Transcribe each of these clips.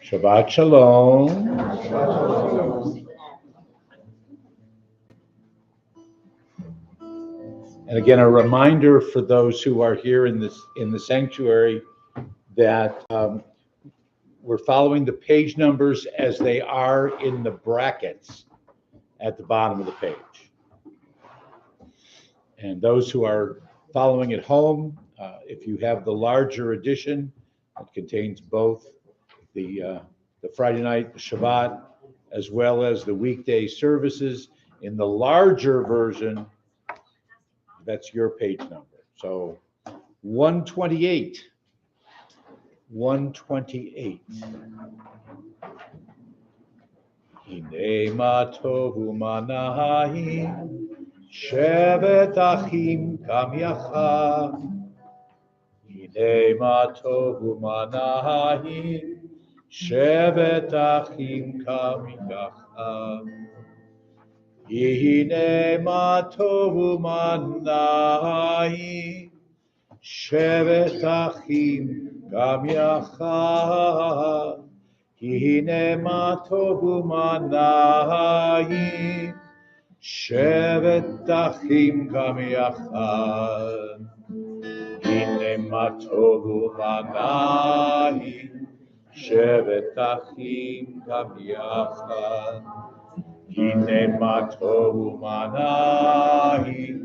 Shabbat Shalom. And again, a reminder for those who are here in the sanctuary that we're following the page numbers as they are in the brackets at the bottom of the page. And those who are following at home, if you have the larger edition, it contains both the Friday night, the Shabbat, as well as the weekday services. In the larger version, that's your page number. So 128. 128. Hine ma tovu manahim, shevet achim kam yachad. Hine ma tovu manahim, shevet achim kam yachad. Hine ma tovu manahim, shevet achim kam yachad. Hine ma tovu manahim, shevet achim kam yachad. Hine ma tovu manahim, shevet achim kam yachad. Hine ma tovu manahim,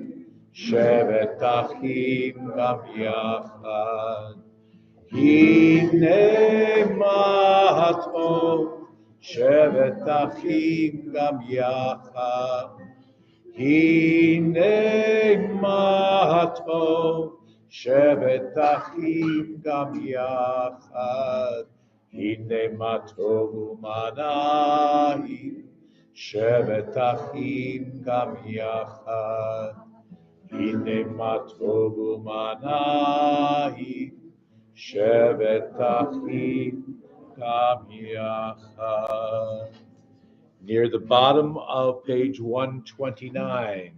shevet achim kam yachad. Hine ma tov, shevet achim kam yachad. Hine ma tov, shevet achim kam yachad. Hine ma tovu manahim, shevet achim kam yachad. Hine ma tovu manahim, shevet achim kam yachad. Near the bottom of page 129.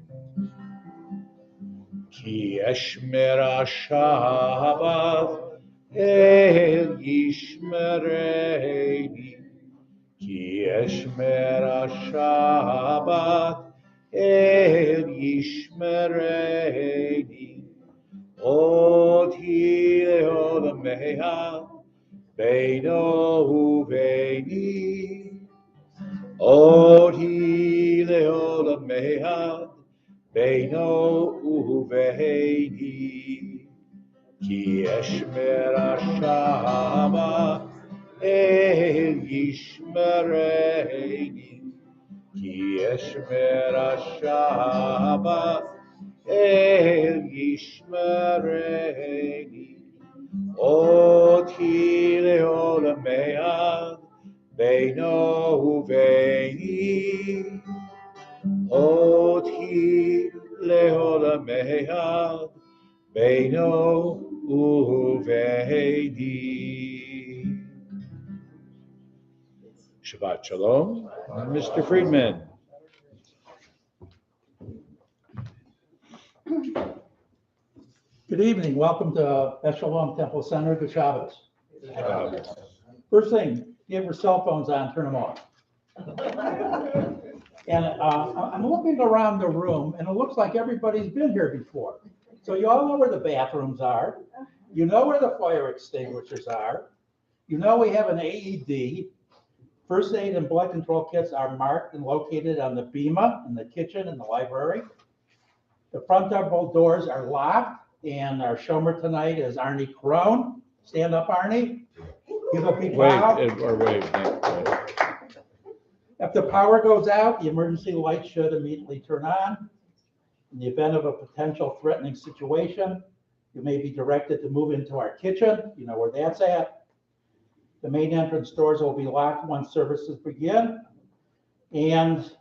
Ki eshmera Shabbat el yishmereni. Ki eshmera Shabbat el yishmereni. Oti leolamea beino uveini. Oti leolamea beino uveini. Ki eshmera Shabbat el yishmereni. Ki eshmera Shabbat el yishmereni. Oti leolamea beino uveini. Oti leolamea beino uveini. Shabbat Shalom, Mr. Friedman. Good evening. Welcome to Shalom Temple Center, the Shabbat. First thing, you have your cell phones on, turn them off. And I'm looking around the room, and it looks like everybody's been here before. So you all know where the bathrooms are. You know where the fire extinguishers are. You know we have an AED. First aid and blood control kits are marked and located on the bima in the kitchen and the library. The front double doors are locked, and our shomer tonight is Arnie Crone. Stand up, Arnie. Give a big wow. Wave. If the power goes out, the emergency light should immediately turn on. In the event of a potential threatening situation, you may be directed to move into our kitchen. You know where that's at. The main entrance doors will be locked once services begin. And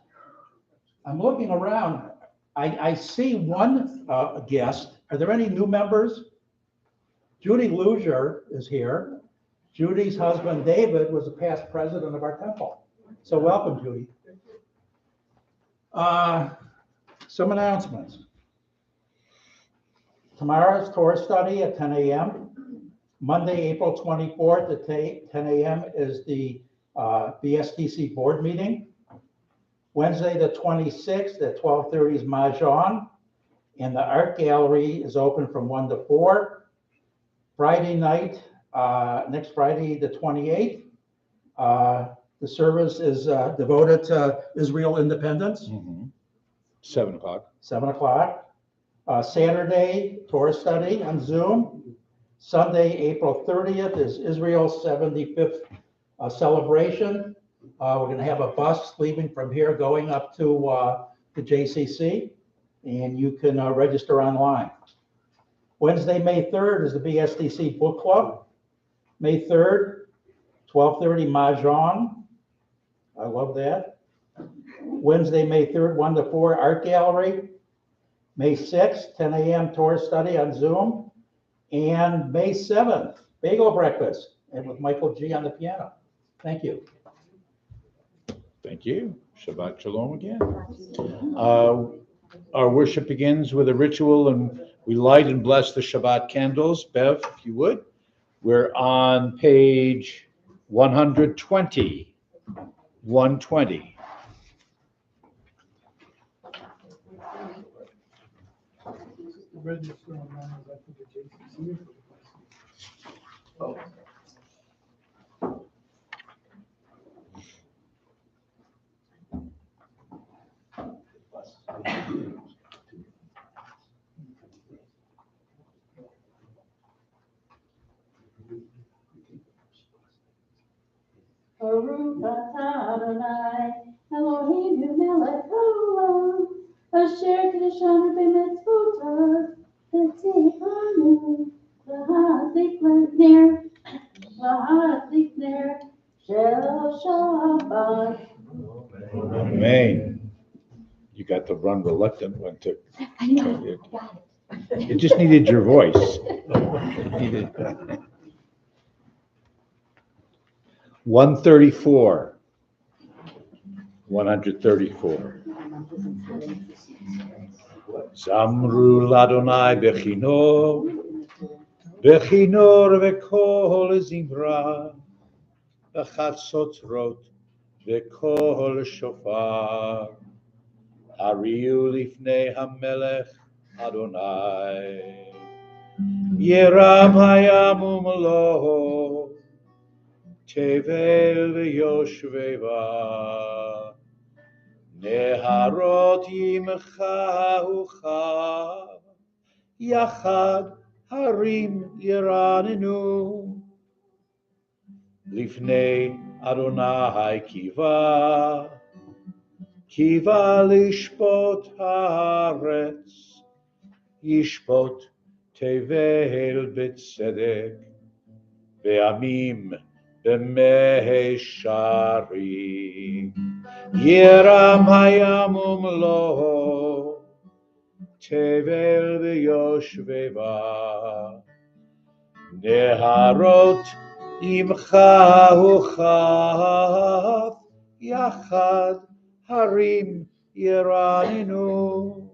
I'm looking around. I see one guest. Are there any new members? Judy Luzier is here. Judy's husband, David, was a past president of our temple. So welcome, Judy. Some announcements. Tomorrow's Torah study at 10 a.m. Monday, April 24th at 10 a.m. is the BSTC board meeting. Wednesday, the 26th at 12:30 is Mahjong, and the art gallery is open from 1 to 4. Friday night, next Friday, the 28th, the service is devoted to Israel independence, 7 o'clock. 7 o'clock. Saturday, Torah study on Zoom. Sunday, April 30th is Israel's 75th celebration. We're going to have a bus leaving from here going up to the JCC, and you can register online. Wednesday, May 3rd is the BSDC Book Club. May 3rd, 12:30 Mahjong. I love that. Wednesday, May 3rd, 1 to 4 Art Gallery. May 6th, 10 a.m. Torah study on Zoom. And May 7th, Bagel Breakfast, and with Michael G. on the piano. Thank you. Thank you. Shabbat Shalom again. Our worship begins with a ritual, and we light and bless the Shabbat candles. Bev, if you would. We're on page 120. 120. Baruch atah Adonai, Eloheinu melech haolam, asher kiddushanu b'mitzvotav, v'tzivanu v'hadlik ner shel Shabbat. Amen. You got the run reluctant one too. I know, got it. It just needed your voice. It needed- 134. 134. Zamru ladonai bechinor, bechinor vekol zimra, bechatzotrot vekol shofar, hariu lifnei hamelech Adonai, yeram hayam umloho, tevel v'yoshveva, neharot yimcha ucha, yachad harim yiranenu, lifnei Adonai kiva, kiva lishpot haaretz, yishpot tevel b'tzedek, ve'amim b'meheshari, yeram hayam umloho, tevel v'yoshveva, neharot imcha uchav, yachad harim yiranenu.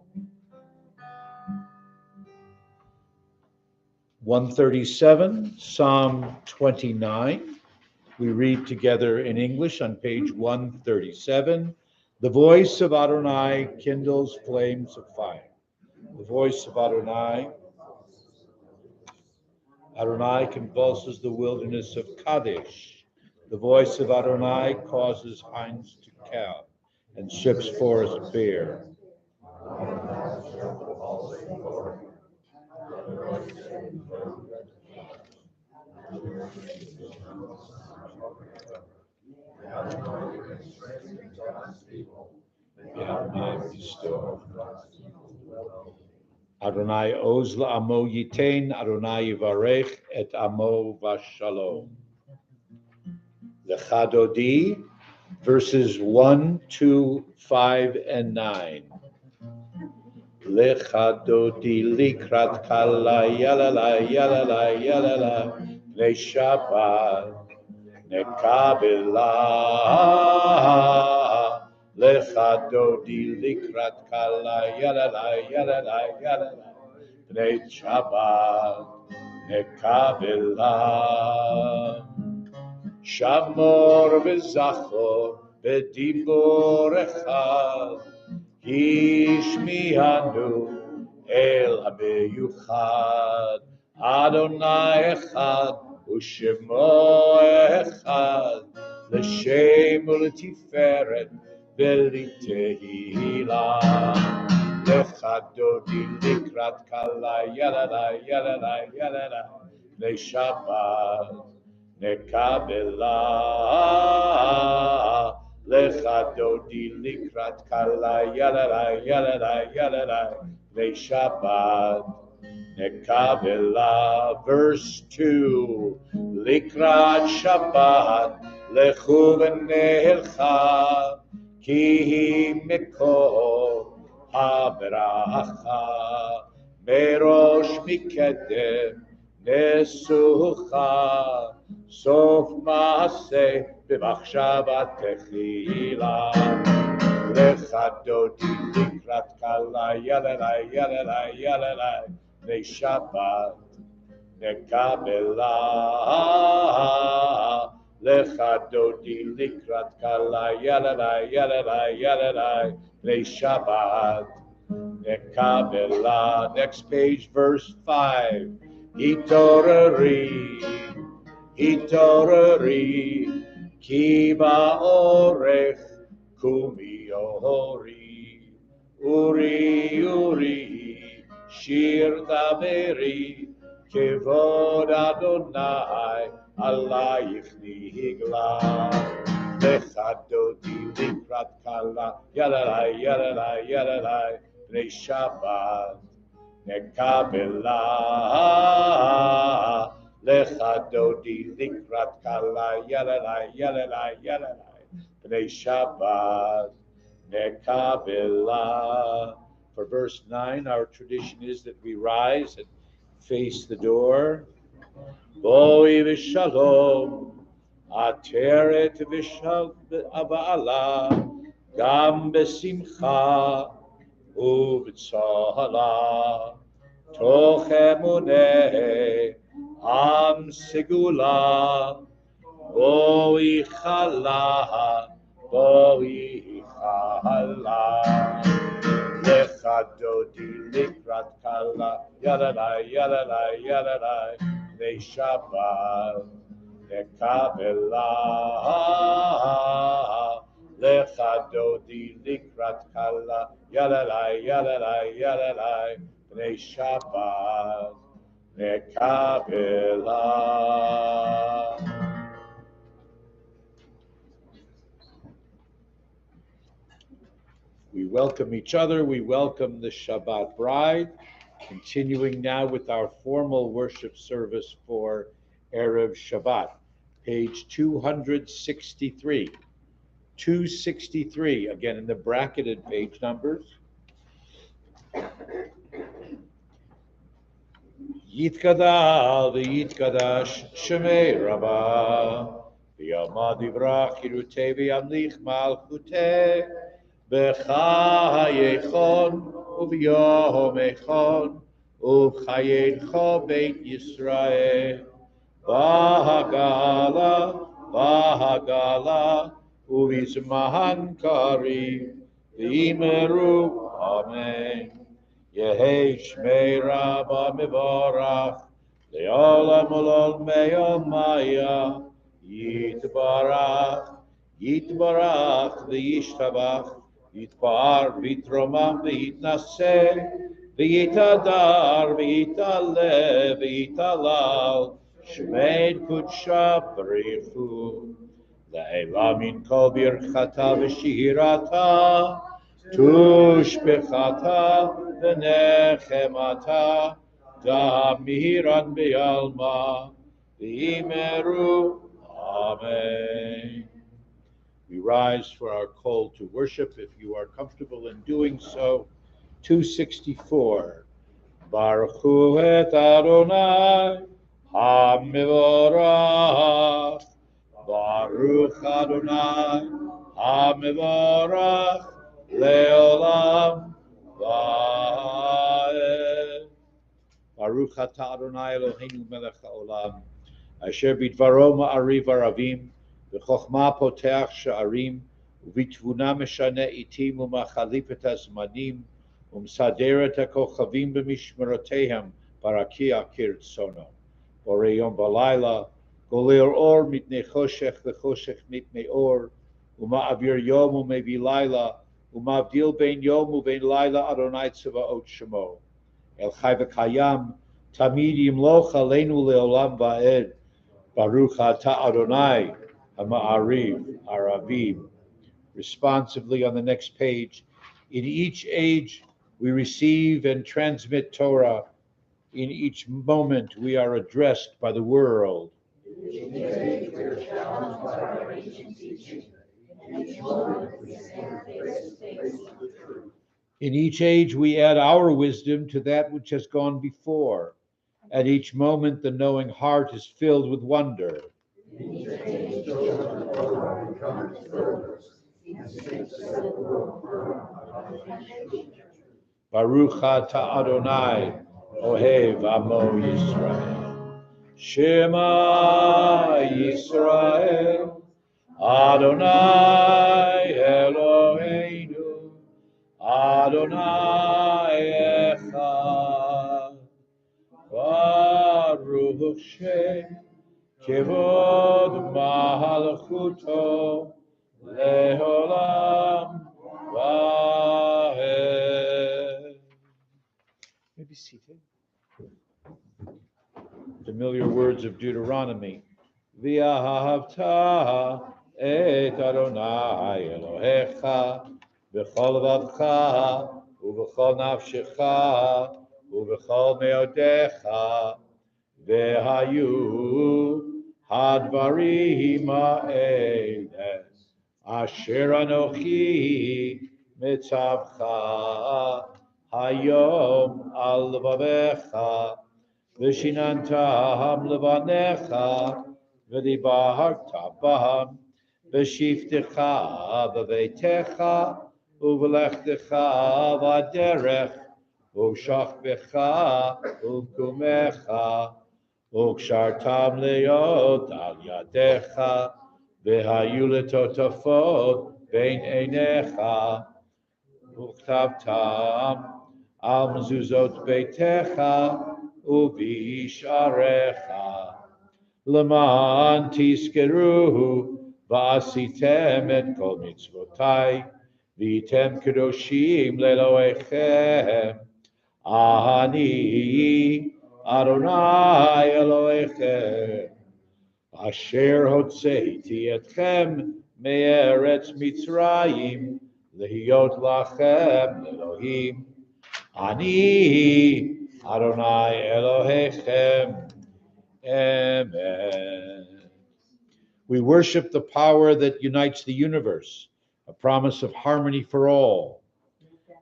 137, Psalm 29. We read together in English on page 137. The voice of Adonai kindles flames of fire. The voice of Adonai. Adonai convulses the wilderness of Kadesh. The voice of Adonai causes hinds to calve and ships forest bare. Adonai oz la'amo yitain, Adonai yivarech et amo v'shalom. Lecha dodi, verses 1, 2, 5, and 9. Lecha dodi likrat kala yalala yalala yalala le Shabbat nekabela. Lecha dodi likrat kala yalala yalala yalala le Shabbat נקבלה. שמור וזכור בדיבור אחד, השמיענו אל המיוחד. אדוני אחד ושמו אחד, לשם ולתפארת ולתהילה. לך דודי לקראת כלה, ילדה ילדה ילדה, לשבת נקבלה. לך דודי לקראת כלה, ילדה ילדה ילדה, לשבת נקבלה. Verse 2, לקראת שבת לכו ונלכה, כי היא מקור הברכה. מראש מקדם נסוכה, סוף מעשה במחשבה תחילה. לך דודי לקראת כלה, ילדה ילדה ילדה, לשבת נקבלה. לך דודי לקראת כלה, ילדה ילדה ילדה, לשבת נקבלה. Next page, verse 5. התעוררי, התעוררי, כי באורך קומי אורי. אורי אורי, שיר דברי, כבוד אדוני עלייך נגלה. לך דודי לקראת כלה, ילדה ילדה ילדה, לשבת נקבלה. לך דודי לקראת כלה, ילדה ילדה ילדה, לשבת נקבלה. For verse 9, our tradition is that we rise and face the door. Boi v'shalom, ateret v'shabala, gam b'simcha ובצהלה, תוך אמוני עם סגולה, בואי חלה, בואי חלה. לך דודי לקראת כלה, ילדה ילדה ילדה, לשבת נקבלה. לך דודי לקראת כלה, ילדה ילדה ילדה, בני שבת נקבלה. We welcome each other. We welcome the Shabbat bride. Continuing now with our formal worship service for Erev Shabbat, page 263. 263, again in the bracketed page numbers. Yitkadal v'yitkadash shemei Rabbah, v'yamad yivrach yirutei v'yamlich malchutei, b'chayechon u'v'yomechon u'v'chayecho beit Yisrael, v'hagala, v'hagala, ובזמן קריב ויאמרו אמן. יהי שמי רבא מבורך לעולם ולעולמי עולמיה. יתברך יתברך וישתבח, יתפאר ויתרומם ויתנשא, ויתהדר ויתעלה ויתהלל, שמי קודשה בריחו. לעילה מן כל ברכתה ושירתה, תושבחתה ונחמתה, תמירן בעלמא, ויאמרו Amen. We rise for our call to worship, if you are comfortable in doing so. 264. Baruch hu et Adonai HaMevorach. Baruch Adonai HaMevorach le'olam va'ed. Baruch Baruch atah Adonai Eloheinu melech haolam, asher bidvaro ma'ariv aravim, v'chochma poteach sha'arim, uvitvuna meshane itim umachalip et hazmanim, umsader et hakochavim b'mishmerotehem, barakia kirtsono. Borei yom balayla, goler or mitnei choshech v'choshech mitnei or, uma'avir yom umevi layla, umavdil bein yom ubein layla Adonai tzavaot shemo. El chai v'kayam, tamid yimloch aleinu leolam va'ed, Baruch atah Adonai ha'ma'ariv aravim. Responsively on the next page, in each age we receive and transmit Torah. In each moment we are addressed by the world. In each age we add our wisdom to that which has gone before. At each moment the knowing heart is filled with wonder. Baruch atah Adonai, Ohev Amo Yisrael. Shema Yisrael, Adonai Eloheinu, Adonai Echad. Baruch Shem, Kevod Malchuto, Leolam Vahed. Maybe seated. Familiar words of Deuteronomy. V'ahavta et Adonai Elohecha b'chol levavcha u'b'chol nafshecha u'b'chol meodecha v'hayu hadvarim ha'eleh asher anochi mitzavcha hayom al levavecha V'shinantam levanecha, v'dibarta bam, v'shiftecha v'veitecha, u'v'lechtecha v'aderech, u'shachbecha u'kumecha, u'kshartam leot al yadecha, v'hayu letotafot bein einecha, u'chtavtam al mezuzot beitecha, ubisharecha leman tiskeruhu va'asitem et kol mitzvotai v'item kedoshim leloechem ani Adonai Elohechem asher hotzeiti etchem me'eretz Mitzrayim lehiyot lachem Elohim ani Adonai Elohechem. Amen. We worship the power that unites the universe, a promise of harmony for all.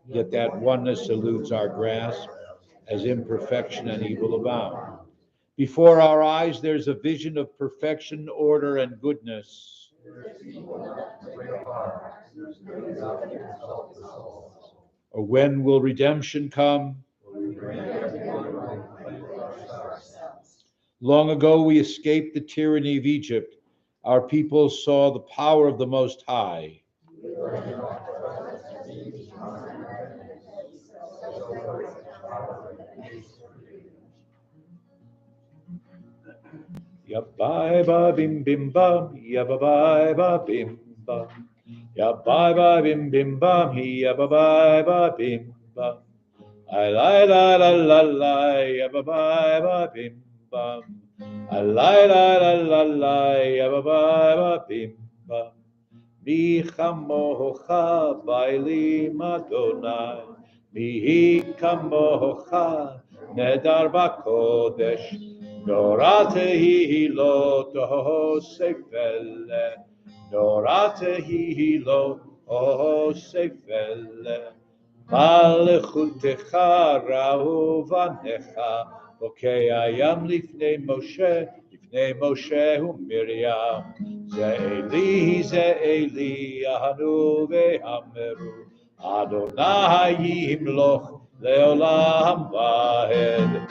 Yet that oneness eludes our grasp as imperfection and evil abound. Before our eyes, there's a vision of perfection, order, and goodness. Or when will redemption come? Long ago, we escaped the tyranny of Egypt. Our people saw the power of the Most High. Yabai ba bim bim bam, yabai ba bim bam. Yabai ba bim bim bam, yabai ba bim bam. I lie la la la la, yabai ba bim bam. I lie la la la la, yabai ba bim bam. Mi chamocha bailim Adonai, mi kamocha nedar bakodesh, noratehi lo tosefele, noratehi lo osefele, malechutecha rauvanecha, okay, ayam lifnei Moshe u'Miriam. Ze'eli, ahanu ve'ameru, Adonai yimloch Leolam Vahed.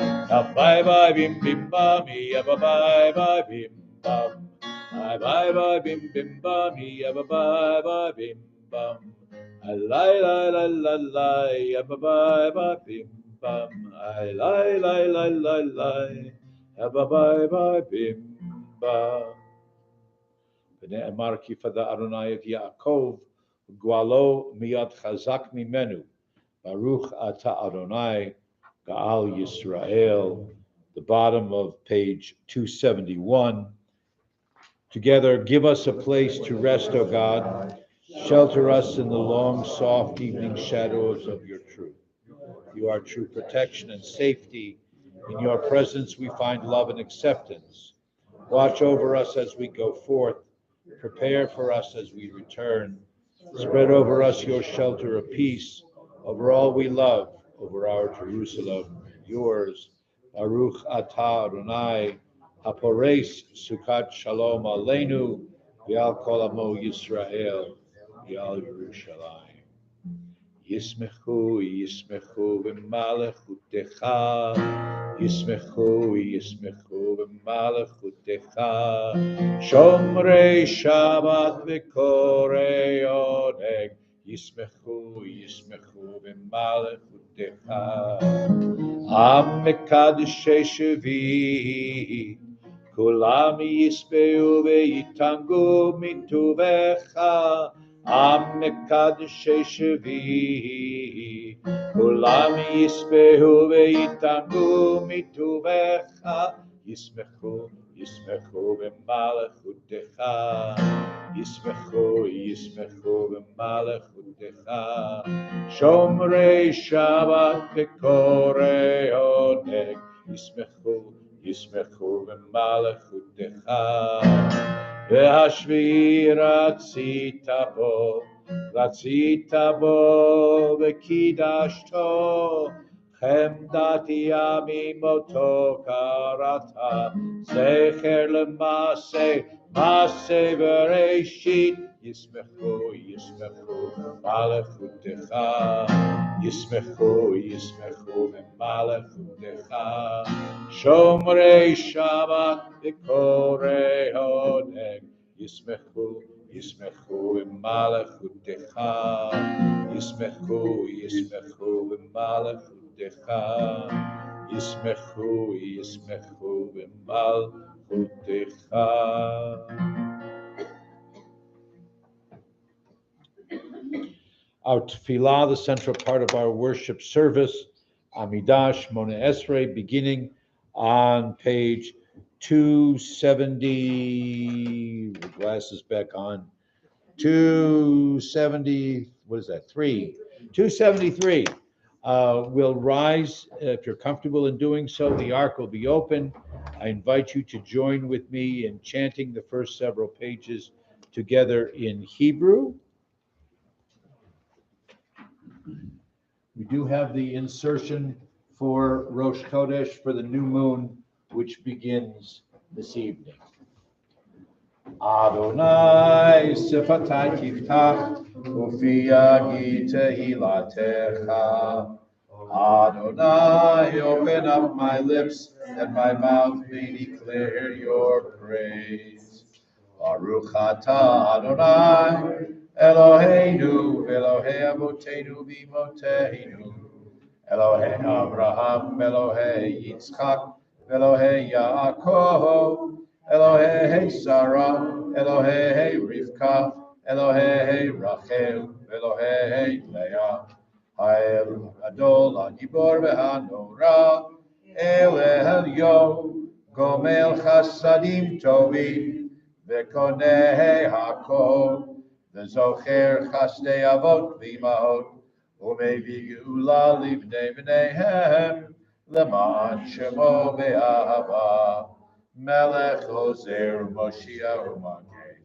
Bye bye bim bim bam, ya bye bye bim bam. Bye bye bim bim bam, ya bye bye bim bam. I lie lie lie lie lie, ya bye bye bim bam. I lie lie lie lie lie, ya bye bye bim bam. ונאמר כי פדה אדוני את יעקב, גואלו מיד חזק ממנו. Baruch ata Adonai, Gaal Yisrael, the bottom of page 271. Together, give us a place to rest, O God. Shelter us in the long, soft evening shadows of your truth. You are true protection and safety. In your presence, we find love and acceptance. Watch over us as we go forth. Prepare for us as we return. Spread over us your shelter of peace, over all we love, over our Jerusalem, yours. Baruch atah Adonai, hapores sukat shalom aleinu, v'al kol amo Yisrael, v'al Yerushalayim. Yismechu, Yismechu b'malechutecha. Yismechu, Yismechu b'malechutecha. Shomrei Shabbat v'korei oneg. Yismechu, Yismechu b'malechutecha. Am mekadshei shevi. Kulam yisbeu ve'itangu mituvecha. Am mekadshei shevi. Kulam yisbehu ve'itangu mituvecha. Yismechu, Yismechu b'malechutecha. Yismechu, Yismechu b'malechutecha. Shomrei Shabbat v'korei oneg. Yismechu, Yismechu b'malechutecha. V'hashvi ratzita bo v'kidashto. Chemdati ami moto karata. Zecher lemase, mase v'reishit. Yismechu, Yismechu b'malechutecha. Yismechu, Yismechu b'malechutecha. Shomrei Shabbat v'korei oneg. Yismechu, Yismechu b'malechutecha. Yismechu, Yismechu b'malechutecha. Yismechu, Yismechu b'malechutecha. Our tefillah, the central part of our worship service, Amidah Shmona Esrei, beginning on page 270, the glasses back on, 270, what is that, 273. We'll rise, if you're comfortable in doing so, the ark will be open. I invite you to join with me in chanting the first several pages together in Hebrew. We do have the insertion for Rosh Chodesh for the new moon, which begins this evening. Adonai sefatai tiftach ufi yagi tehilatecha. Adonai, open up my lips, that my mouth may declare your praise. Baruch atah Adonai, Eloheinu, Elohei Avotenu v'Imoteinu, Elohei Abraham, Elohei Yitzchak, Elohei Yaakov, Elohei Sarah, Elohei Rivka, Elohei Rachel, Elohei Leah, Ha'el Adol HaGibor v'Hanora, El Elyon, Gomel Chasadim Tovim, V'konei hakol, v'zocher chasdei avot v'imahot, u'mevi geula livnei b'neihem, leman shemo be'ahava, melech ozer Moshiach u'magen.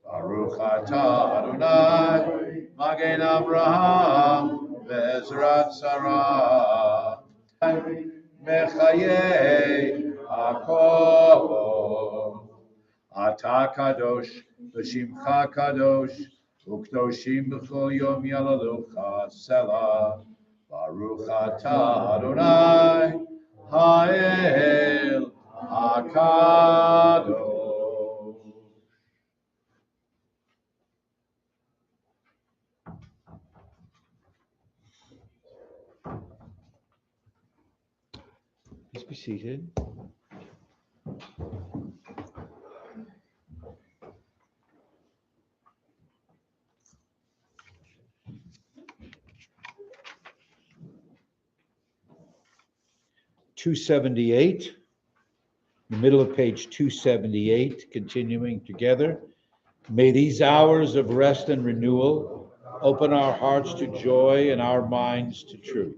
Baruch atah Adonai, magen Avraham, ve'ezrat Sarah, mechayei hakol. Ata kadosh, v'shimcha kadosh, u'kdoshim b'chol yom yalalucha, Selah. Baruch atah Adonai Ha'el HaKadosh. Please be seated. (278), in the middle of page 278, continuing together. May these hours of rest and renewal open our hearts to joy and our minds to truth.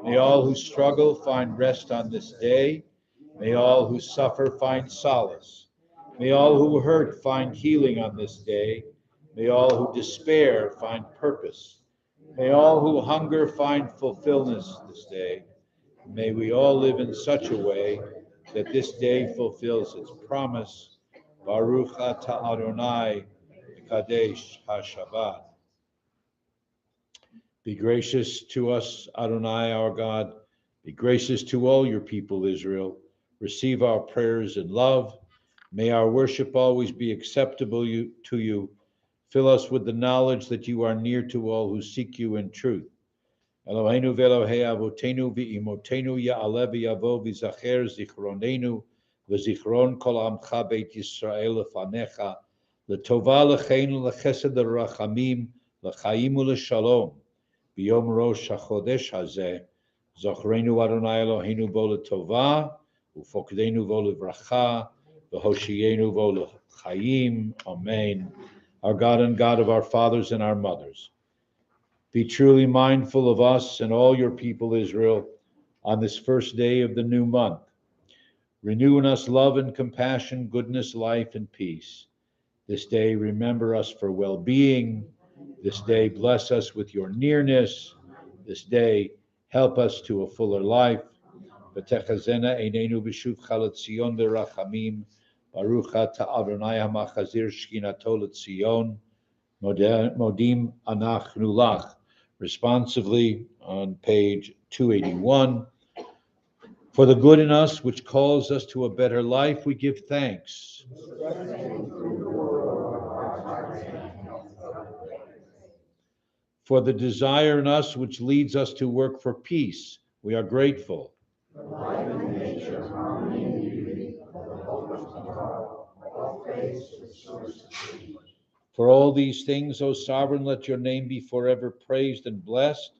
May all who struggle find rest on this day. May all who suffer find solace. May all who hurt find healing on this day. May all who despair find purpose. May all who hunger find fulfillment this day. May we all live in such a way that this day fulfills its promise. Baruch atah Adonai Kadesh HaShabbat. Be gracious to us, Adonai, our God. Be gracious to all your people, Israel. Receive our prayers in love. May our worship always be acceptable to you. Fill us with the knowledge that you are near to all who seek you in truth. Eloheinu ve'Elohei avotenu v'imotenu ya'aleh v'yavo v'zacher zichronenu v'zichron kol amcha beit Yisrael lefanecha l'tova l'cheinu l'chesed l'rachamim l'chaim u'l'shalom b'yom rosh hachodesh hazeh zochrenu Adonai Eloheinu bo l'tova u'fokdenu bo l'vracha v'hoshienu bo l'chaim. Amen. Our God and God of our fathers and our mothers, be truly mindful of us and all your people, Israel, on this first day of the new month. Renew in us love and compassion, goodness, life, and peace. This day, remember us for well-being. This day, bless us with your nearness. This day, help us to a fuller life. V'techazena einenu b'shuvcha l'tzion v'rachamim. Baruch atah Adonai hamachazir shkinato l'tzion. Modim anachnu lach. Responsively on page 281. For the good in us which calls us to a better life, we give thanks. For the desire in us which leads us to work for peace, we are grateful. For all these things, O Sovereign, let your name be forever praised and blessed.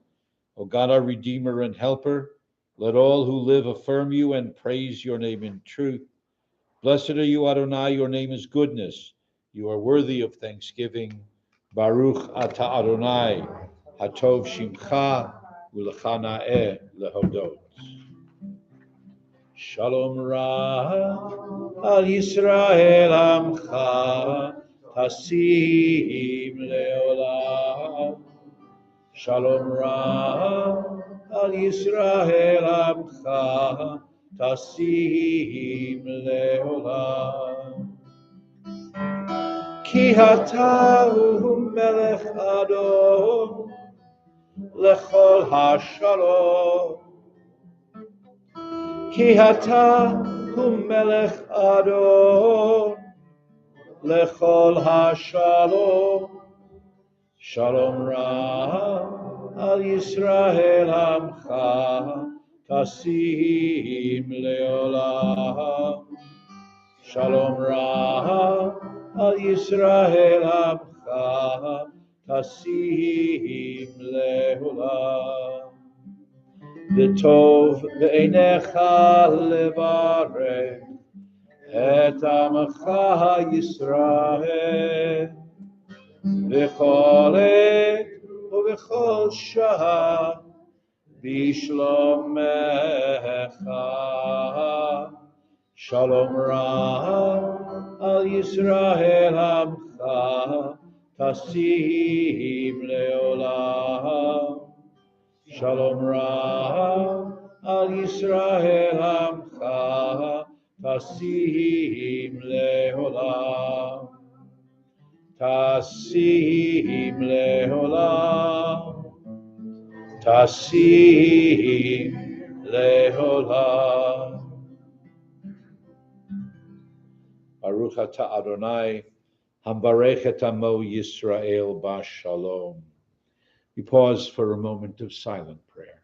O God, our Redeemer and Helper, let all who live affirm you and praise your name in truth. Blessed are you, Adonai, your name is goodness. You are worthy of thanksgiving. Baruch atah Adonai, hatov shimcha, u'lecha na'eh lehodot. Shalom Ra al Yisrael amcha, tasim leolam. Shalom Ra al Yisrael amcha, tasim leolam. Ki hatahu melech adon lechol hashalom. Ki hatahu melech adon lechol hashalom. Shalom Ra al Yisrael amcha, tasim leolam. Shalom Ra al Yisrael amcha, tasim leolam. V'tov ve'einecha levarech et amcha Yisrael. V'chol et u'v'chol shah b'shlomecha. Shalom Ra al Yisrael amcha, tasim leolam. Shalom Ra al Yisrael amcha, tasim leolam. Tasim leolam. Tasim leholam. Baruch atah Adonai, hambarech et amo Yisrael b'shalom. We pause for a moment of silent prayer.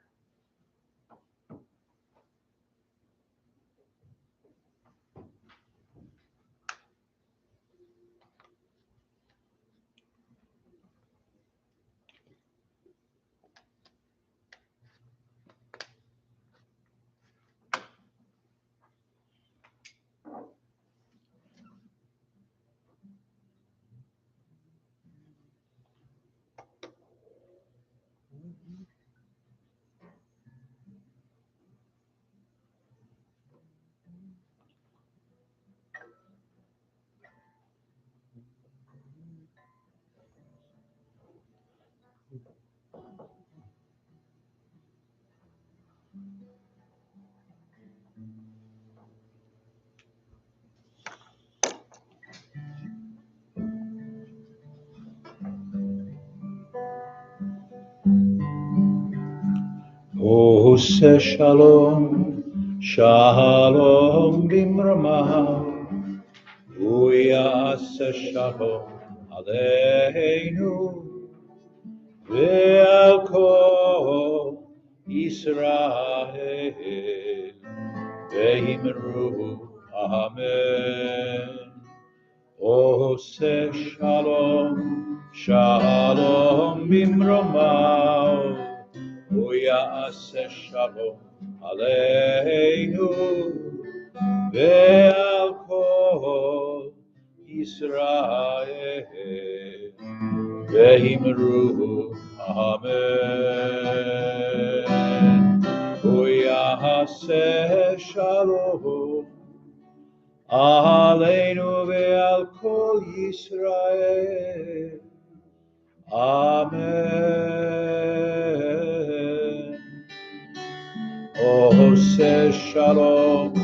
Ose shalom, shalom bimrama, uyase shalom aleinu, ve'al kol Yisrael, ve'imru amen. Ose shalom, shalom bimrama, Uyase shalom aleinu ve'al kol Yisrael ve'imru amen. Uyase shalom aleinu ve'al kol Yisrael. Amen. Ose shalom,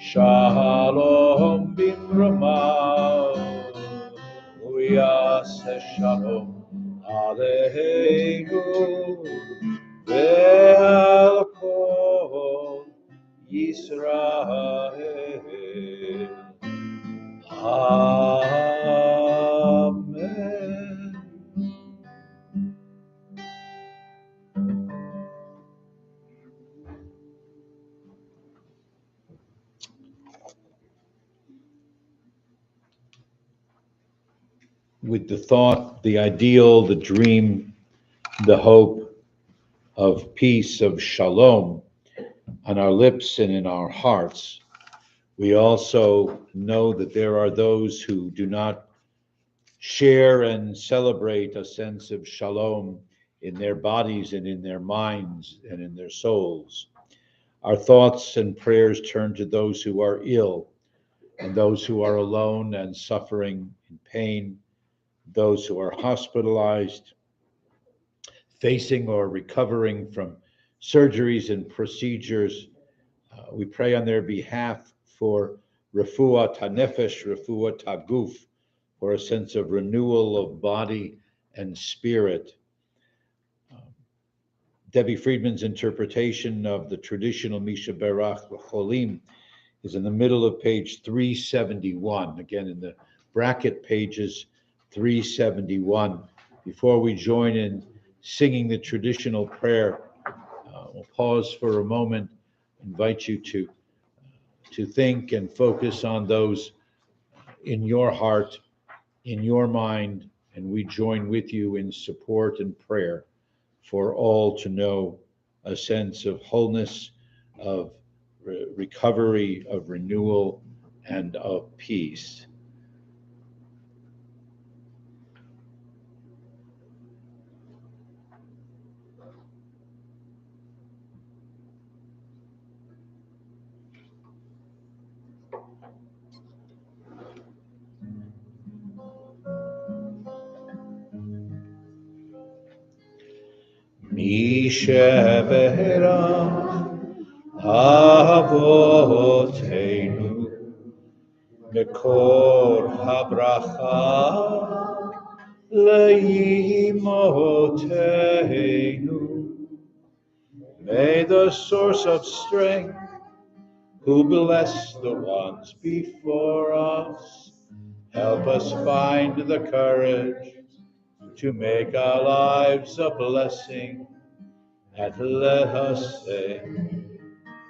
shalom bimrama, uyase shalom aleinu ve'al kol Yisrael. Amen. With the thought, the ideal, the dream, the hope of peace, of shalom on our lips and in our hearts, we also know that there are those who do not share and celebrate a sense of shalom in their bodies and in their minds and in their souls. Our thoughts and prayers turn to those who are ill and those who are alone and suffering in pain, those who are hospitalized, facing or recovering from surgeries and procedures. We pray on their behalf for refuah tanefesh, refuah taguf, for a sense of renewal of body and spirit. Debbie Friedman's interpretation of the traditional Misha Berach Cholim is in the middle of page 371, again in the bracket pages 371. Before we join in singing the traditional prayer, we'll pause for a moment, invite you to think and focus on those in your heart, in your mind, and we join with you in support and prayer for all to know a sense of wholeness, of recovery, of renewal, and of peace. Misheberam Avotenu Mekor Habracha Leimotenu May the source of strength, who bless the ones before us, help us find the courage to make our lives a blessing, and let us say,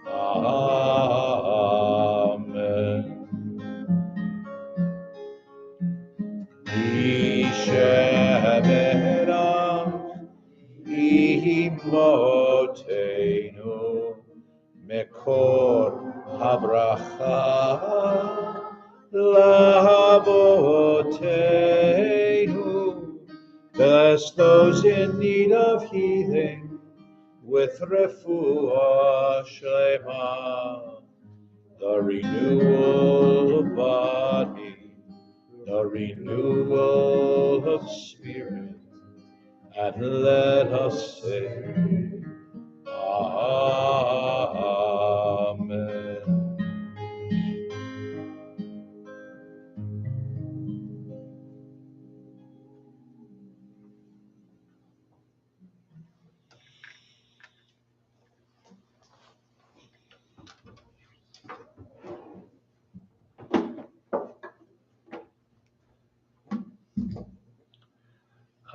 Amen. Yishemerach imotenu mekor habracha lavotenu. Bless those in need of healing with refuah shlema, the renewal of body, the renewal of spirit, and let us say, Amen.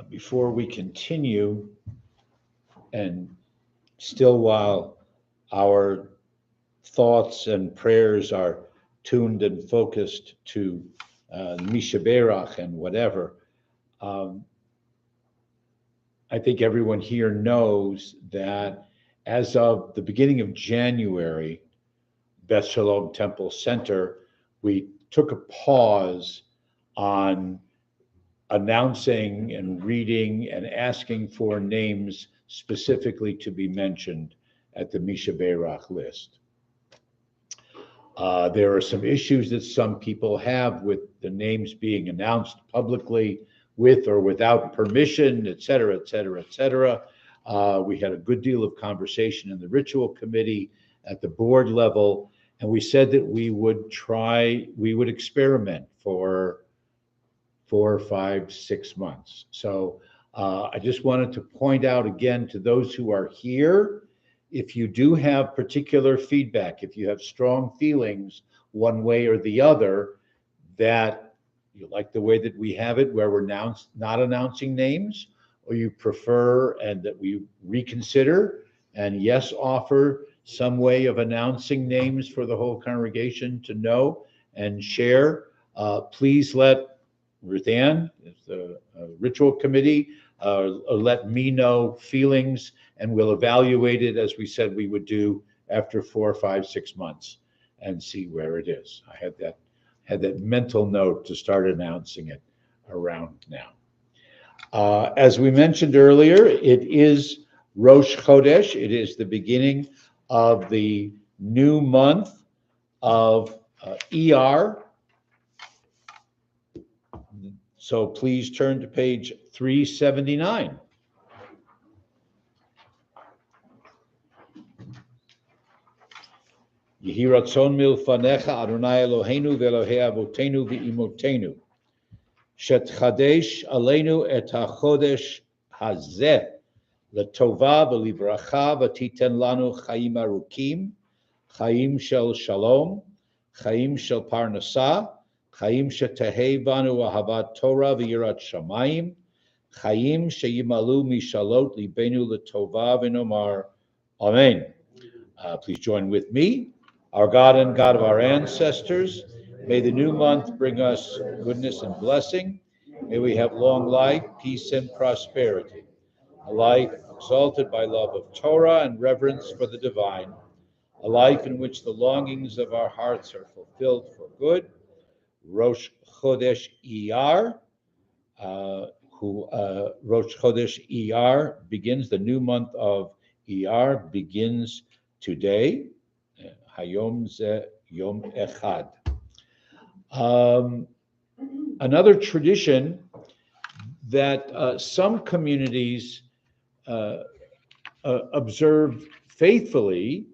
Before we continue, and still while our thoughts and prayers are tuned and focused to Mishaberach and whatever, I think everyone here knows that as of the beginning of January, Beth Shalom Temple Center, we took a pause on announcing and reading and asking for names specifically to be mentioned at the Mishaberach list. There are some issues that some people have with the names being announced publicly with or without permission, et cetera, et cetera, et cetera. We had a good deal of conversation in the ritual committee at the board level, and we said that we would experiment for 4, 5, 6 months. So I just wanted to point out again to those who are here, if you do have particular feedback, if you have strong feelings one way or the other, that you like the way that we have it, where we're now not announcing names, or you prefer and that we reconsider and yes, offer some way of announcing names for the whole congregation to know and share, please let Ruth Ann, the ritual committee, let me know feelings, and we'll evaluate it as we said we would do after 4, 5, 6 months and see where it is. I had that mental note to start announcing it around now. As we mentioned earlier, it is Rosh Chodesh. It is the beginning of the new month of ER. So please turn to page 379. Yehi ratzon milfanecha Adonai Eloheinu ve'Elohei avotenu ve'imotenu shetchadesh aleinu et hachodesh hazeh letova v'livracha v'titen lanu chaim arukim, chaim shel shalom, chaim shel parnasah, chaim shetehei banu ahavat Torah v'yirat shamayim, chaim sheyimalu mishalot libenu letova v'nomar Amen. Please join with me. Our God and God of our ancestors, may the new month bring us goodness and blessing. May we have long life, peace, and prosperity. A life exalted by love of Torah and reverence for the divine. A life in which the longings of our hearts are fulfilled for good. Rosh Chodesh Iyar, Rosh Chodesh Iyar begins, the new month of Iyar begins today. Hayom ze Yom Echad. Another tradition that some communities observe faithfully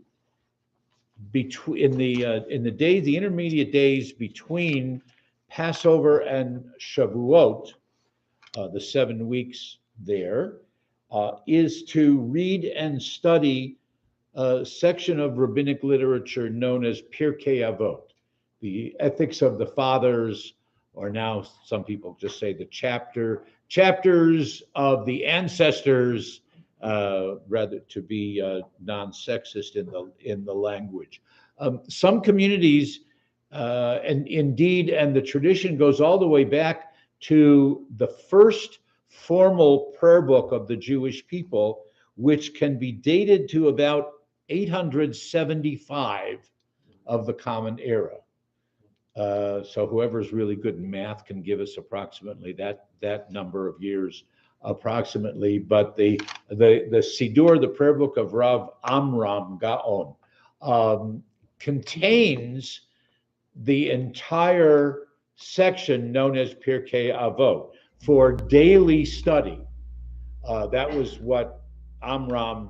in the days, the intermediate days between Passover and Shavuot, the 7 weeks there, is to read and study section of rabbinic literature known as Pirkei Avot, the ethics of the fathers, or now some people just say the chapters of the ancestors, rather to be non-sexist in the language. Some communities, and indeed, and the tradition goes all the way back to the first formal prayer book of the Jewish people, which can be dated to about 875 of the Common Era. So whoever's really good in math can give us approximately that number of years, approximately. But the Siddur, the prayer book of Rav Amram Gaon, contains the entire section known as Pirkei Avot for daily study. That was what Amram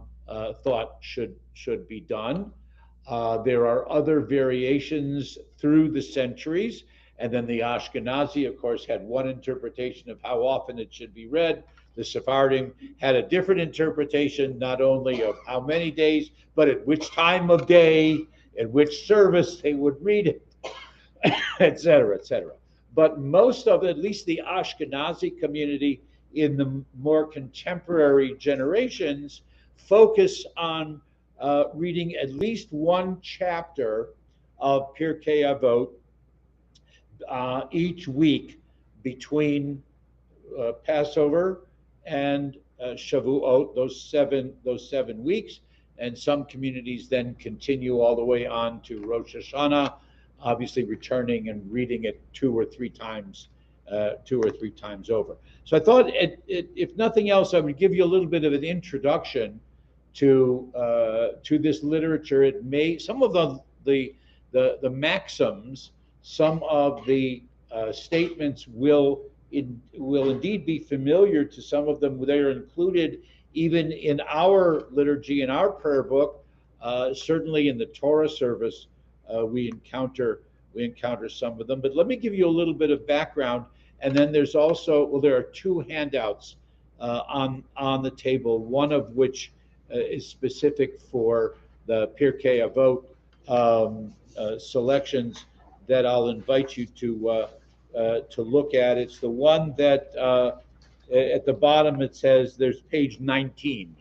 thought should be done. There are other variations through the centuries, and then the Ashkenazi, of course, had one interpretation of how often it should be read. The Sephardim had a different interpretation, not only of how many days, but at which time of day, at which service they would read it, et cetera, et cetera. But most of, at least the Ashkenazi community in the more contemporary generations, focus on reading at least one chapter of Pirkei Avot each week between Passover and Shavuot, those seven weeks. And some communities then continue all the way on to Rosh Hashanah, obviously returning and reading it two or three times over. So I thought, if nothing else, I would give you a little bit of an introduction to this literature. It may, some of the maxims, some of the statements will indeed be familiar to some of them. They are included even in our liturgy, in our prayer book. Certainly in the Torah service, we encounter some of them. But let me give you a little bit of background, and then there's also, well, there are two handouts on the table, one of which is specific for the Pirkei Avot selections that I'll invite you to look at. It's the one that at the bottom it says, there's page 19.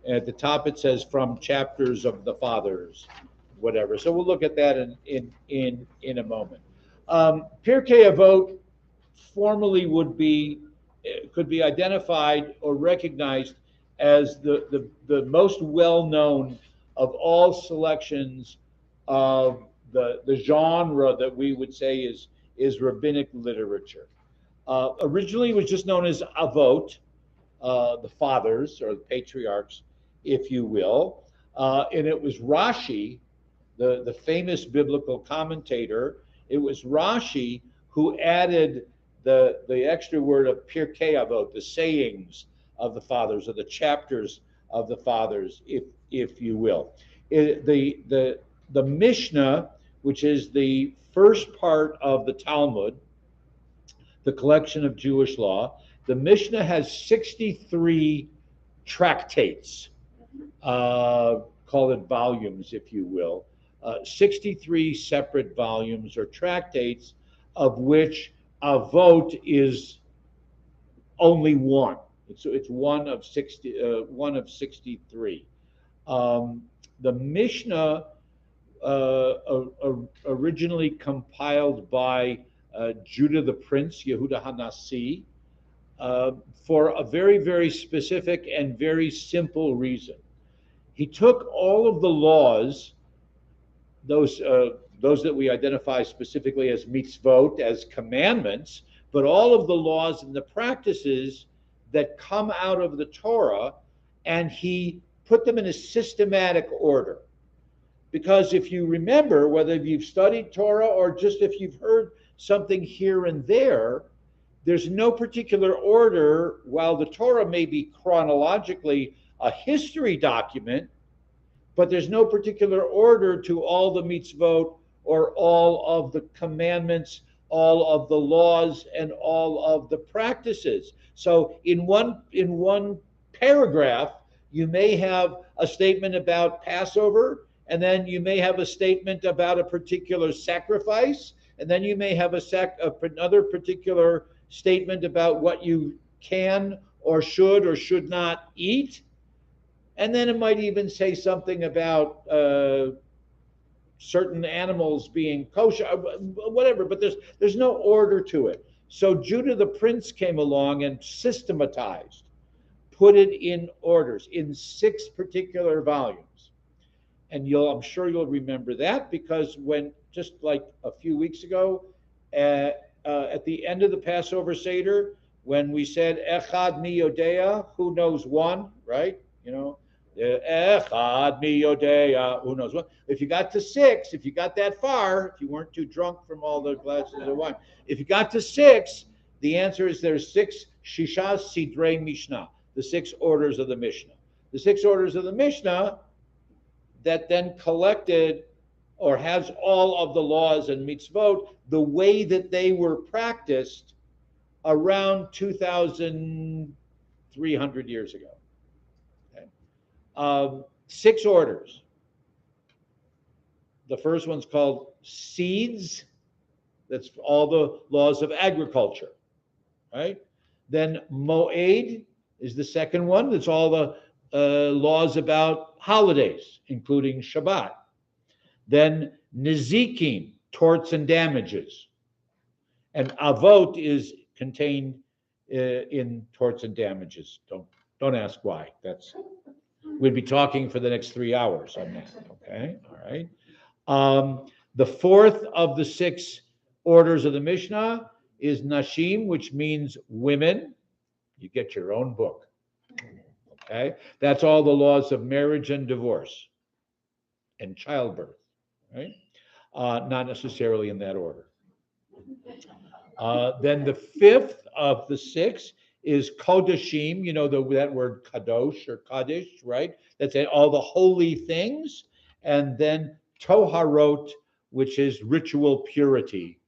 At the top it says, from chapters of the fathers, whatever. So we'll look at that in a moment. Pirkei Avot formally could be identified or recognized as the most well-known of all selections of the genre that we would say is rabbinic literature. Originally it was just known as Avot, the fathers or the patriarchs, if you will. And it was Rashi, the famous biblical commentator, it was Rashi who added the extra word of Pirkei Avot, the sayings of the fathers, or the chapters of the fathers, if you will. The Mishnah, which is the first part of the Talmud, the collection of Jewish law, the Mishnah has 63 tractates, call it volumes, if you will, 63 separate volumes or tractates, of which Avot is only one. It's one of 63. The Mishnah, originally compiled by Judah the Prince, Yehuda HaNasi, for a very, very specific and very simple reason. He took all of the laws, those that we identify specifically as mitzvot, as commandments, but all of the laws and the practices that come out of the Torah, and he put them in a systematic order. Because if you remember, whether you've studied Torah or just if you've heard something here and there, there's no particular order. While the Torah may be chronologically a history document, but there's no particular order to all the mitzvot or all of the commandments, all of the laws, and all of the practices. So in one paragraph, you may have a statement about Passover, and then you may have a statement about a particular sacrifice, and then you may have another particular statement about what you can or should not eat. And then it might even say something about certain animals being kosher, whatever, but there's no order to it. So Judah the Prince came along and systematized, put it in orders in 6 particular volumes. And I'm sure you'll remember that, because when, just like a few weeks ago, at the end of the Passover Seder, when we said Echad mi Yodea, who knows one, right? Echad mi Yodea, who knows one. If you got to 6, if you got that far, if you weren't too drunk from all the glasses of wine, if you got to 6, the answer is there's 6 Shishas Sidrei Mishnah, the 6 orders of the Mishnah. The 6 orders of the Mishnah that then collected or has all of the laws and mitzvot the way that they were practiced around 2,300 years ago. Okay. 6 orders. The first one's called seeds. That's all the laws of agriculture, right? Then moed is the second one. That's all the laws about holidays, including Shabbat. Then Nezikim, torts and damages. And Avot is contained in torts and damages. Don't ask why. We'd be talking for the next 3 hours on that. Okay, all right. The fourth of the 6 orders of the Mishnah is Nashim, which means women. You get your own book. Okay, that's all the laws of marriage and divorce and childbirth, right? Not necessarily in that order. Then the fifth of the 6 is Kodashim, that word Kadosh or Kaddish, right? That's all the holy things. And then Toharot, which is ritual purity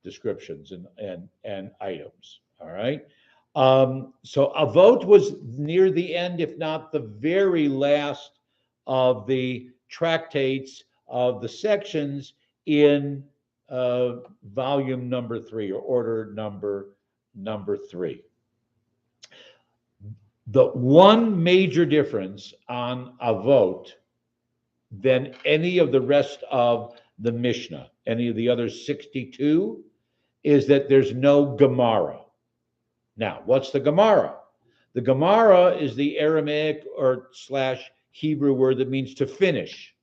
descriptions and items, all right? So Avot was near the end, if not the very last of the tractates of the sections in volume number 3 or order number 3. The one major difference on Avot than any of the rest of the Mishnah, any of the other 62, is that there's no Gemara. Now, what's the Gemara? The Gemara is the Aramaic or / Hebrew word that means to finish.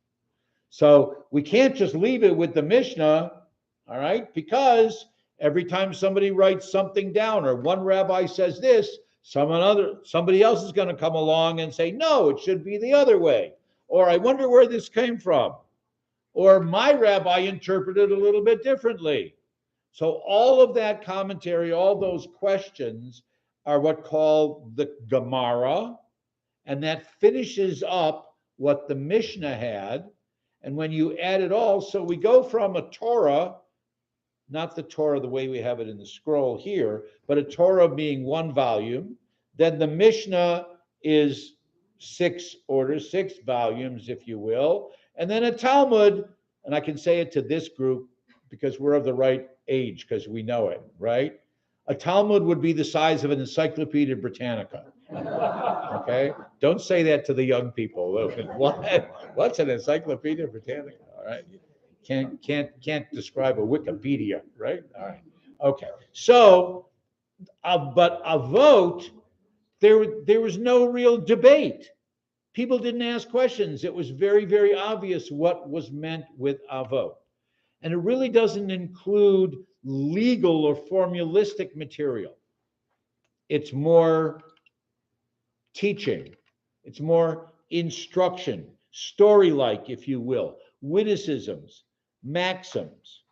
So we can't just leave it with the Mishnah, all right? Because every time somebody writes something down or one rabbi says this, somebody else is going to come along and say, no, it should be the other way. Or I wonder where this came from. Or my rabbi interpreted a little bit differently. So all of that commentary, all those questions are what called the Gemara, and that finishes up what the Mishnah had. And when you add it all, so we go from a Torah, not the Torah the way we have it in the scroll here, but a Torah being 1 volume. Then the Mishnah is 6 orders, 6 volumes, if you will. And then a Talmud, and I can say it to this group because we're of the right age, because we know it, right? A Talmud would be the size of an Encyclopedia Britannica. Okay? Don't say that to the young people. What's an Encyclopedia Britannica? All right. Can't describe a Wikipedia, right? All right. Okay. So, but Avot, there was no real debate. People didn't ask questions. It was very, very obvious what was meant with Avot. And it really doesn't include legal or formulistic material. It's more teaching. It's more instruction, story-like, if you will, witticisms, maxims.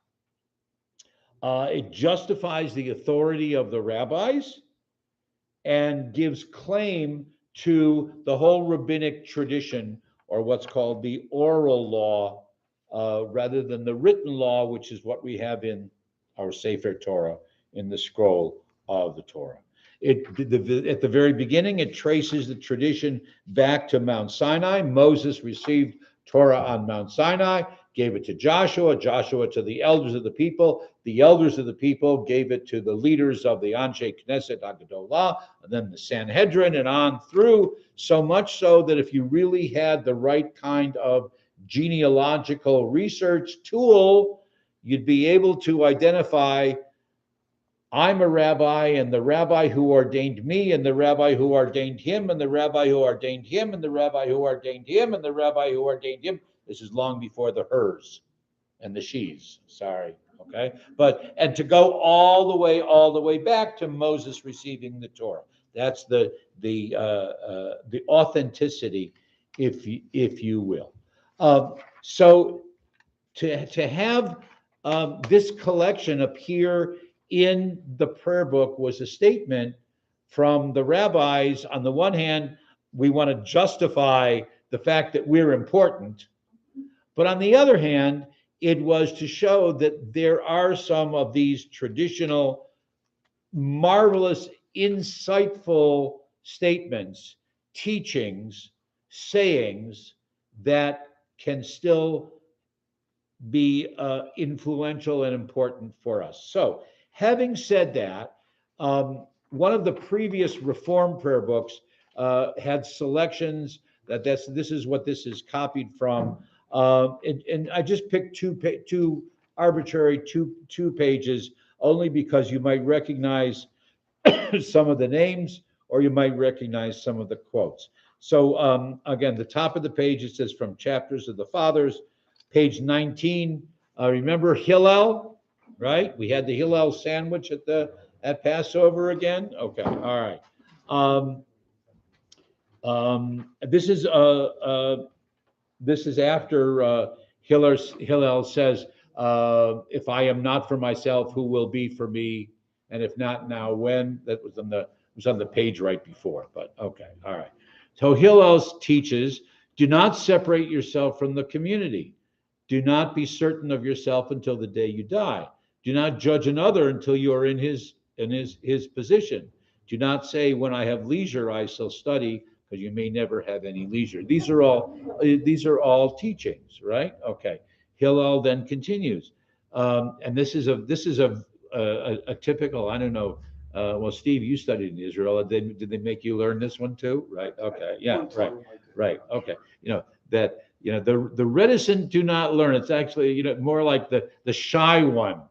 It justifies the authority of the rabbis and gives claim to the whole rabbinic tradition, or what's called the oral law, rather than the written law, which is what we have in our Sefer Torah, in the scroll of the Torah. At the very beginning, it traces the tradition back to Mount Sinai. Moses received Torah on Mount Sinai, gave it to Joshua, Joshua to the elders of the people gave it to the leaders of the Anshe Knesset Hagadolah, and then the Sanhedrin, and on through, so much so that if you really had the right kind of genealogical research tool, you'd be able to identify, I'm a rabbi, and the rabbi who ordained me, and the rabbi who ordained him, and the rabbi who ordained him, and the rabbi who ordained him, and the rabbi who ordained him. This is long before the hers and the she's, sorry, okay? And to go all the way back to Moses receiving the Torah. That's the authenticity, if you will. So to have this collection appear in the prayer book was a statement from the rabbis. On the one hand, we want to justify the fact that we're important, but on the other hand, it was to show that there are some of these traditional, marvelous, insightful statements, teachings, sayings that can still be influential and important for us. So, having said that, one of the previous Reform prayer books had selections this is what this is copied from, and I just picked two arbitrary two pages only because you might recognize some of the names or you might recognize some of the quotes. So again, the top of the page, it says from Chapters of the Fathers, page 19. Remember Hillel, right? We had the Hillel sandwich at Passover again. Okay, all right. This is after Hillel says, "If I am not for myself, who will be for me? And if not now, when?" That was on the page right before. But okay, all right. So Hillel teaches, "Do not separate yourself from the community. Do not be certain of yourself until the day you die. Do not judge another until you are in his position. Do not say, when I have leisure, I shall study, because you may never have any leisure." These are all teachings, right? Okay. Hillel then continues, and this is a typical. I don't know. Well, Steve, you studied in Israel. Did they make you learn this one too? Right. Okay. Yeah. Right. Okay. The reticent do not learn. It's actually more like the shy one.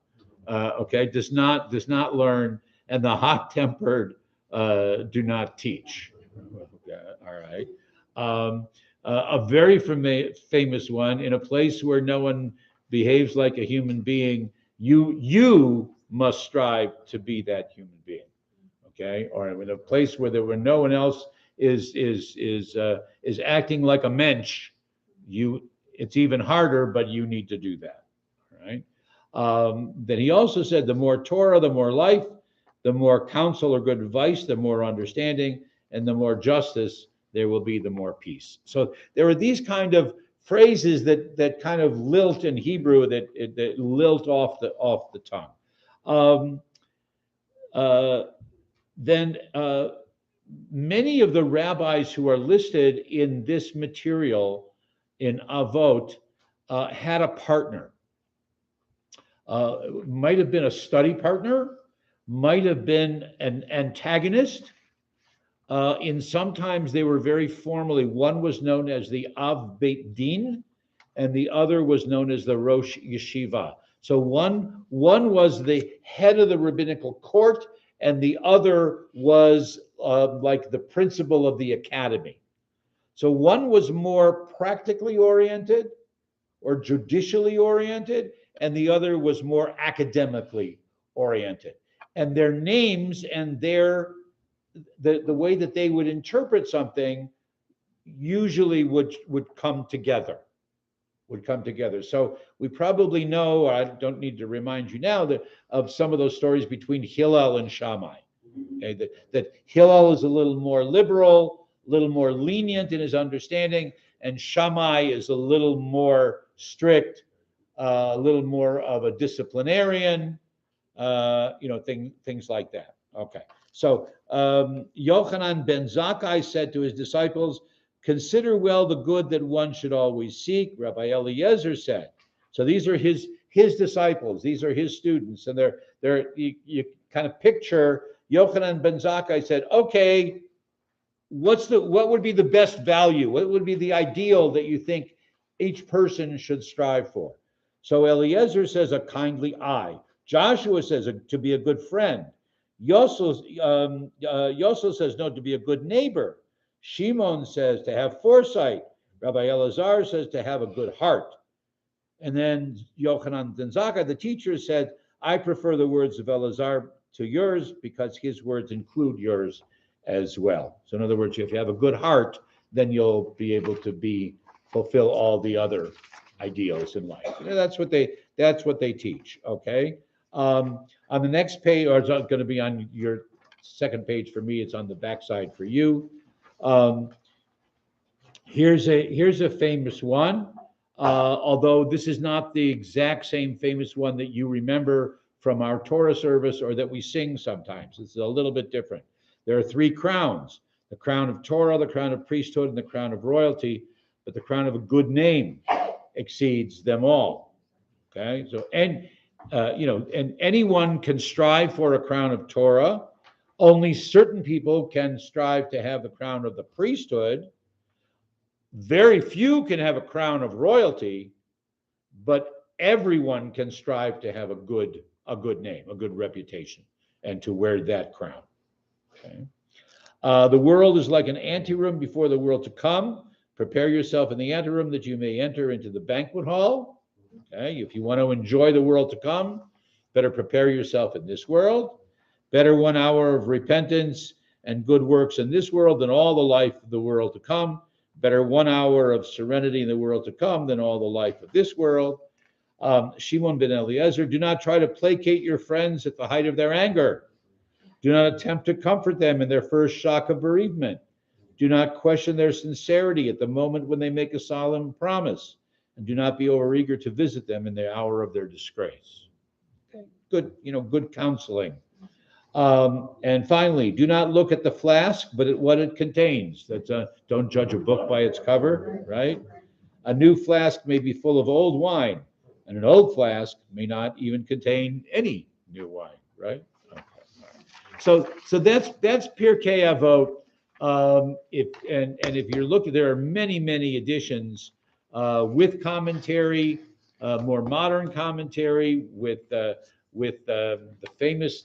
Okay. Does not learn, and the hot-tempered do not teach. Okay, all right. A very famous one: in a place where no one behaves like a human being, you must strive to be that human being. Okay, or in a place where no one else is acting like a mensch, it's even harder, but you need to do that. All right. Then he also said, the more Torah, the more life, the more counsel or good advice, the more understanding, and the more justice there will be, the more peace. So there are these kind of phrases that kind of lilt in Hebrew, that lilt off the tongue. Then many of the rabbis who are listed in this material in Avot had a partner. Might have been a study partner, might have been an antagonist. In sometimes they were very formally, one was known as the Av Beit Din, and the other was known as the Rosh Yeshiva. So one was the head of the rabbinical court, and the other was like the principal of the academy. So one was more practically oriented or judicially oriented, and the other was more academically oriented. And their names and the way that they would interpret something usually would come together. So we probably know, I don't need to remind you now, of some of those stories between Hillel and Shammai. Okay, that Hillel is a little more liberal, a little more lenient in his understanding, and Shammai is a little more strict, a little more of a disciplinarian, things like that. Okay. So Yochanan ben Zakkai said to his disciples, "Consider well the good that one should always seek." Rabbi Eliezer said. So these are his disciples. These are his students, and you kind of picture Yochanan ben Zakkai said, "Okay, what would be the best value? What would be the ideal that you think each person should strive for?" So Eliezer says a kindly eye. Joshua says to be a good friend. Yosel says no, to be a good neighbor. Shimon says to have foresight. Rabbi Elazar says to have a good heart. And then Yochanan ben Zakkai, the teacher, said, "I prefer the words of Elazar to yours because his words include yours as well." So in other words, if you have a good heart, then you'll be able to fulfill all the other ideals in life. That's what they teach. Okay. On the next page, or it's going to be on your second page for me. It's on the backside for you. Here's a famous one. Although this is not the exact same famous one that you remember from our Torah service or that we sing sometimes. It's a little bit different. There are three crowns: the crown of Torah, the crown of priesthood, and the crown of royalty. But the crown of a good name exceeds them all. Okay, so and anyone can strive for a crown of Torah. Only certain people can strive to have the crown of the priesthood. Very few can have a crown of royalty, but everyone can strive to have a good name, a good reputation, and to wear that crown. Okay. The world is like an anteroom before the world to come. Prepare yourself in the anteroom that you may enter into the banquet hall. Okay. If you want to enjoy the world to come, better prepare yourself in this world. Better 1 hour of repentance and good works in this world than all the life of the world to come. Better 1 hour of serenity in the world to come than all the life of this world. Shimon ben Eliezer, do not try to placate your friends at the height of their anger. Do not attempt to comfort them in their first shock of bereavement. Do not question their sincerity at the moment when they make a solemn promise. And do not be overeager to visit them in the hour of their disgrace. Okay. Good counseling. And finally, do not look at the flask, but at what it contains. Don't judge a book by its cover, right? A new flask may be full of old wine, and an old flask may not even contain any new wine, right? Okay. So that's Pirkei Avot. If you're looking, there are many editions with commentary, more modern commentary with the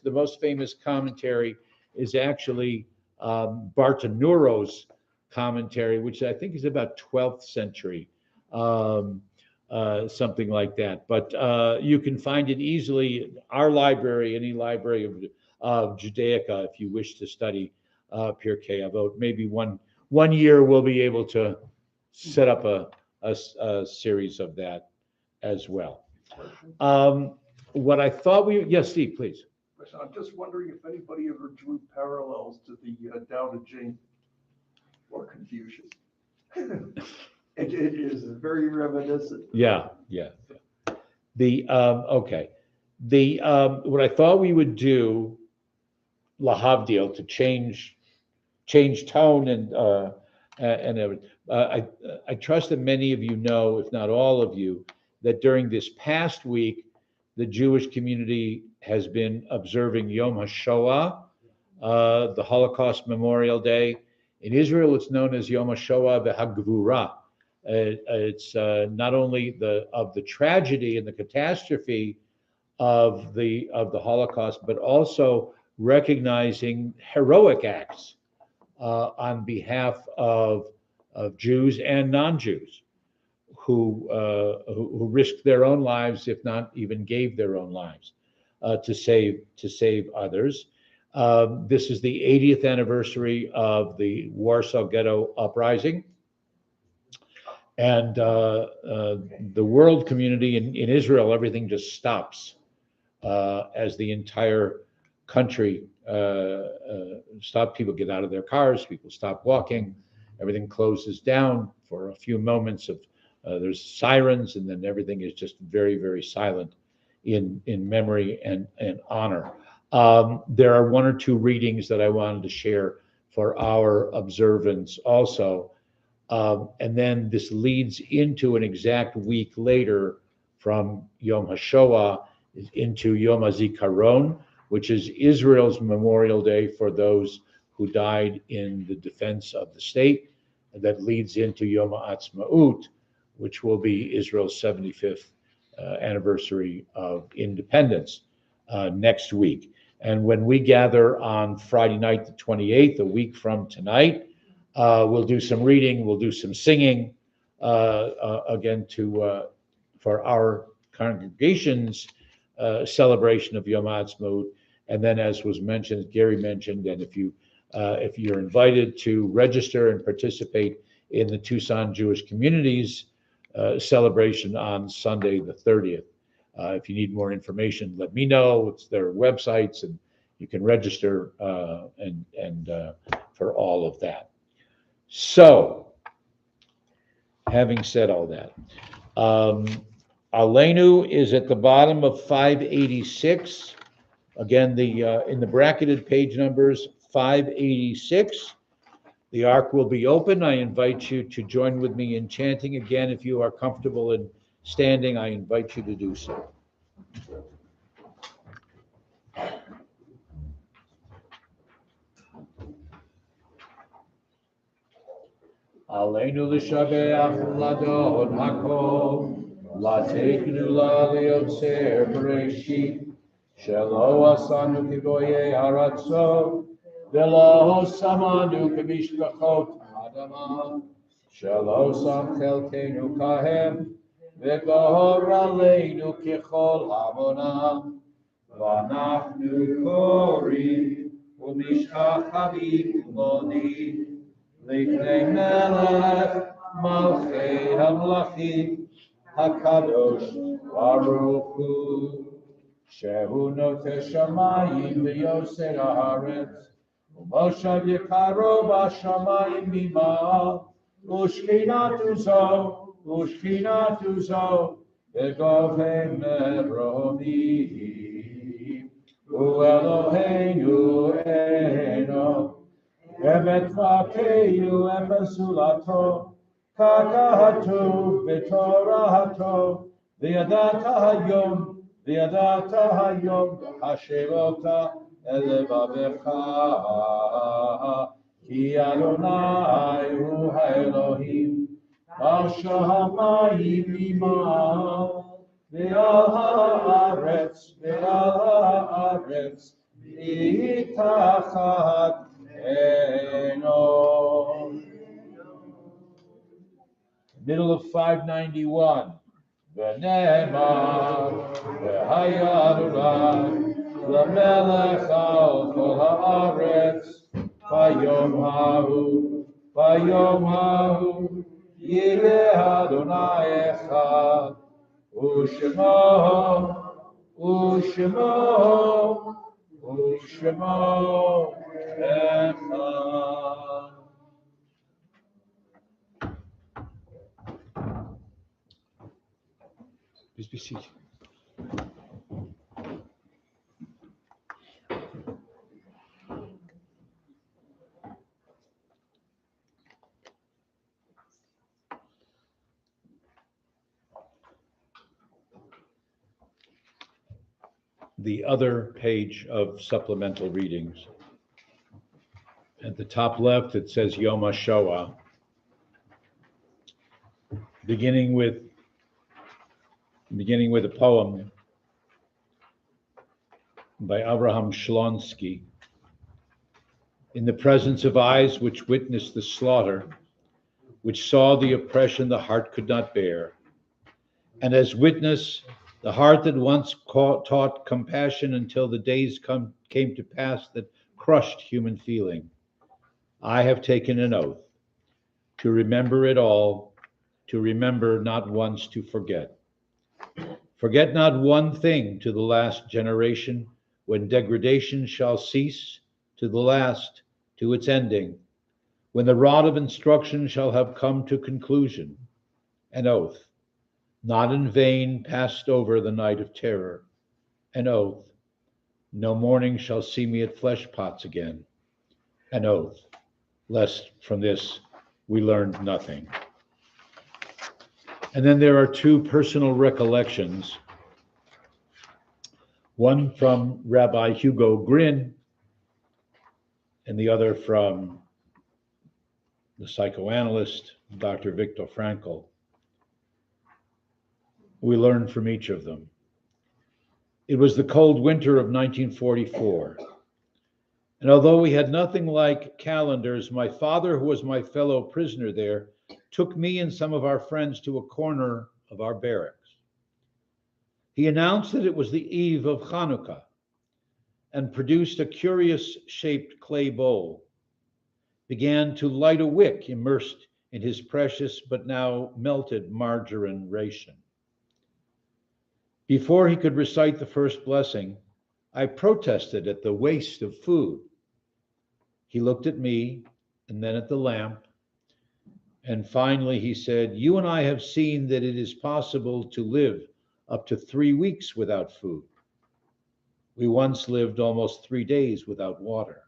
most famous commentary is actually Bartanuro's commentary, which I think is about 12th century, something like that. But you can find it easily in our library, any library of Judaica, if you wish to study Pirkei Avot. Maybe one year we'll be able to set up a series of that as well. What I thought yes, Steve, please. I'm just wondering if anybody ever drew parallels to the Tao Te Ching or Confucius. It is very reminiscent. Yeah. Okay. What I thought we would do, lahavdil, to change tone and everything. I trust that many of you know, if not all of you, that during this past week, the Jewish community has been observing Yom HaShoah, the Holocaust Memorial Day. In Israel, it's known as Yom HaShoah v'Hagvura. It's not only of the tragedy and the catastrophe of the Holocaust, but also recognizing heroic acts on behalf of Jews and non-Jews who risked their own lives, if not even gave their own lives, to save others. This is the 80th anniversary of the Warsaw Ghetto Uprising. And the world community in Israel, everything just stops as the entire country stop. People get out of their cars, people stop walking, everything closes down for a few moments of there's sirens, and then everything is just very, very silent in memory and honor. There are one or two readings that I wanted to share for our observance also. And then this leads into an exact week later from Yom HaShoah into Yom HaZikaron, which is Israel's Memorial Day for those who died in the defense of the state. And that leads into Yom HaAtzmaut, which will be Israel's 75th anniversary of independence next week. And when we gather on Friday night, the 28th, a week from tonight, we'll do some reading, we'll do some singing, again for our congregation's celebration of Yom HaAtzmaut. And then, as was mentioned, Gary mentioned, and if you're invited to register and participate in the Tucson Jewish Community's celebration on Sunday the 30th. If you need more information, let me know. It's their websites, and you can register and for all of that. So, having said all that, Aleinu is at the bottom of 586. Again, in the bracketed page numbers, 586. The ark will be open. I invite you to join with me in chanting. Again, if you are comfortable in standing, I invite you to do so. Aleinu l'shabeach ladon hakol, lateknu la leotzer bereshit, shelo asanu kigoyei haratzot, velo samanu kemishpachot adama, shelo sam chelkenu kahem, v'gohor aleinu kechol hamonam, v'anachnu korim, u'mishchachavim u'modim, Lifnei Melech Malchei Hamlachim Hakadosh Baruch Hu Shehu Noteh Shamayim V'Yoser Haaretz U'Moshav Yekaro B'Shamayim Mimah U'Shchinatu Zo V'Govei Meromim U'Eloheinu Eno Emet Vakeinu Emesulato, Kakahatu, Vitorahato, Viadata Hayom, Hashelota, Elevavecha, Ki Adonai Hu Elohim, Hashamayim Imah, Ve'al haaretz, Itachat, Middle of 591. V'ne'emar v'hayadunai l'melech al kol haaretz v'yom hahu yireh Adonai echad u'shemo echad. Please be seated. The other page of supplemental readings. At the top left, it says Yom HaShoah, beginning with a poem by Abraham Shlonsky. In the presence of eyes which witnessed the slaughter, which saw the oppression the heart could not bear, and as witness the heart that once taught compassion until the days came to pass that crushed human feeling, I have taken an oath to remember it all, to remember not once to forget. Forget not one thing to the last generation, when degradation shall cease, to the last, to its ending, when the rod of instruction shall have come to conclusion, an oath, not in vain passed over the night of terror, an oath, No morning shall see me at flesh pots again. An oath, lest from this we learned nothing. And then there are two personal recollections. One from Rabbi Hugo Grin, and the other from the psychoanalyst, Dr. Viktor Frankl. We learn from each of them. It was the cold winter of 1944. And although we had nothing like calendars, my father, who was my fellow prisoner there, took me and some of our friends to a corner of our barracks. He announced that it was the eve of Hanukkah and produced a curious shaped clay bowl, began to light a wick immersed in his precious but now melted margarine ration. Before he could recite the first blessing, I protested at the waste of food. He looked at me and then at the lamp, and finally he said, "You and I have seen that it is possible to live up to 3 weeks without food. We once lived almost 3 days without water.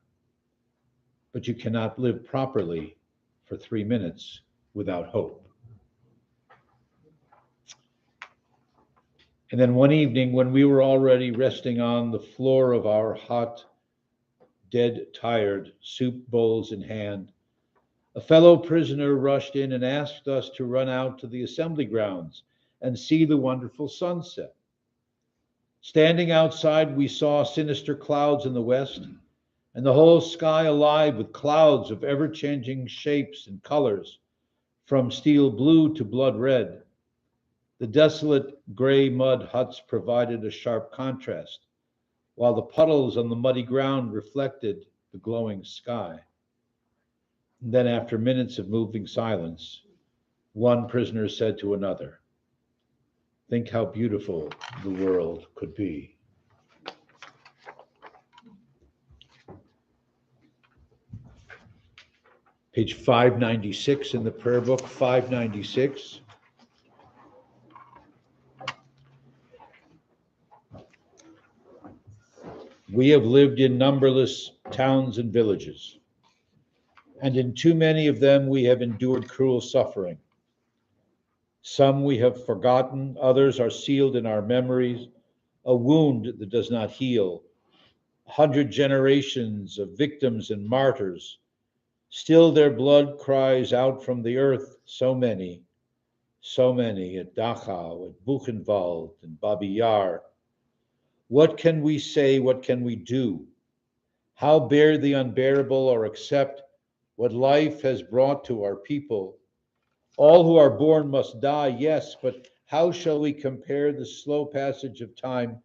But you cannot live properly for 3 minutes without hope." And then one evening, when we were already resting on the floor of our hot, dead tired, soup bowls in hand, a fellow prisoner rushed in and asked us to run out to the assembly grounds and see the wonderful sunset. Standing outside, we saw sinister clouds in the west, and the whole sky alive with clouds of ever-changing shapes and colors, from steel blue to blood red. The desolate gray mud huts provided a sharp contrast, while the puddles on the muddy ground reflected the glowing sky. And then, after minutes of moving silence, one prisoner said to another, "Think how beautiful the world could be." Page 596 in the prayer book, 596. We have lived in numberless towns and villages, and in too many of them we have endured cruel suffering. Some we have forgotten, others are sealed in our memories, a wound that does not heal. 100 generations of victims and martyrs, still their blood cries out from the earth, so many at Dachau, at Buchenwald, and Babi Yar. What can we say? What can we do? How bear the unbearable or accept what life has brought to our people? All who are born must die, yes, but how shall we compare the slow passage of time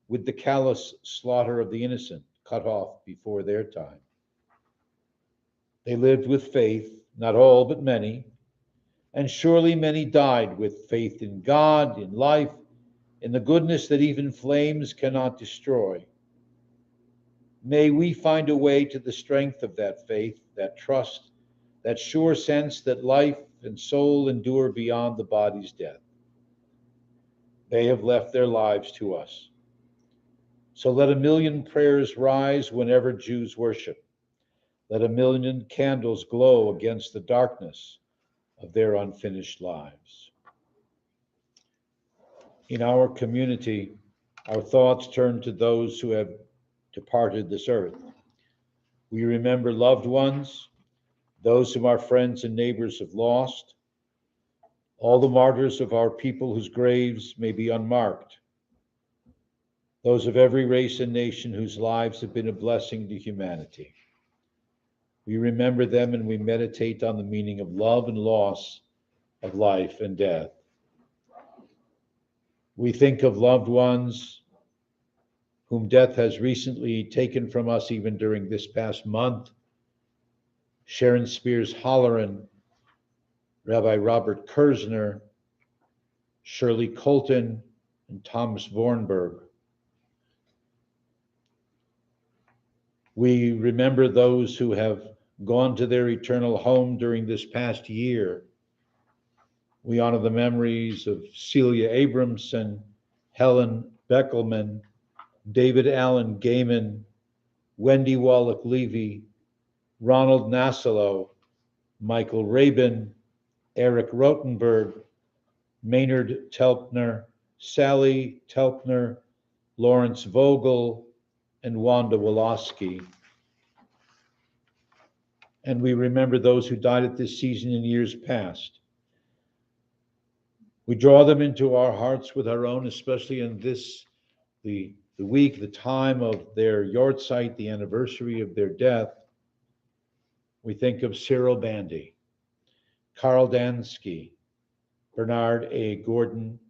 with the callous slaughter of the innocent, cut off before their time? They lived with faith, not all, but many, and surely many died with faith in God, in life, in the goodness that even flames cannot destroy. May we find a way to the strength of that faith, that trust, that sure sense that life and soul endure beyond the body's death. They have left their lives to us. So let a million prayers rise whenever Jews worship. Let a million candles glow against the darkness of their unfinished lives. In our community, our thoughts turn to those who have departed this earth. We remember loved ones, those whom our friends and neighbors have lost, all the martyrs of our people whose graves may be unmarked, those of every race and nation whose lives have been a blessing to humanity. We remember them and we meditate on the meaning of love and loss, of life and death. We think of loved ones whom death has recently taken from us, even during this past month. Sharon Spears Holleran, Rabbi Robert Kersner, Shirley Colton, and Thomas Vornberg. We remember those who have gone to their eternal home during this past year. We honor the memories of Celia Abramson, Helen Beckelman, David Allen Gaiman, Wendy Wallach Levy, Ronald Nassalo, Michael Rabin, Eric Rotenberg, Maynard Telpner, Sally Telpner, Lawrence Vogel, and Wanda Wolosky. And we remember those who died at this season in years past. We draw them into our hearts with our own, especially in this, the week, the time of their yahrzeit, the anniversary of their death. We think of Cyril Bandy, Karl Dansky, Bernard A. Gordon,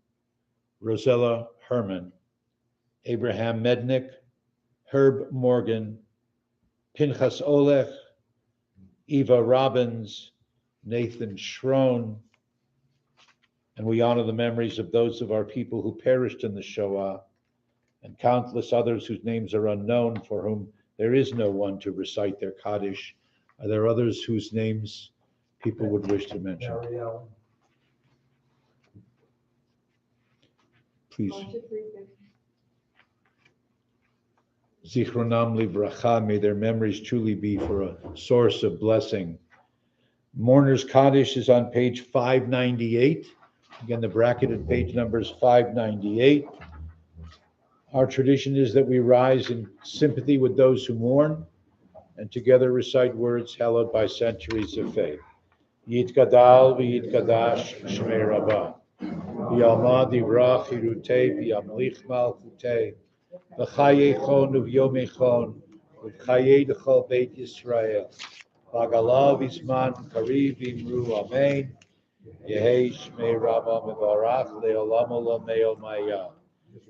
Rosella Herman, Abraham Mednick, Herb Morgan, Pinchas Olech, Eva Robbins, Nathan Schroen, and we honor the memories of those of our people who perished in the Shoah and countless others whose names are unknown, for whom there is no one to recite their Kaddish. Are there others whose names people would wish to mention? Mary Ellen. Please. Zichronam livracha, may their memories truly be for a source of blessing. Mourner's Kaddish is on page 598. Again, the bracketed page number is 598. Our tradition is that we rise in sympathy with those who mourn and together recite words hallowed by centuries of faith. Yitgadal v'yitgadash Shmei Rabbah. V'yalma divrach hirutei v'yamlich malchutei. V'chayechon uv'yomechon v'chayei d'chol Beit Yisrael. V'agalav v'zman kariv v'imru amen. Yehei Shmei Rabbah mevarach le'olam olamei olmaya.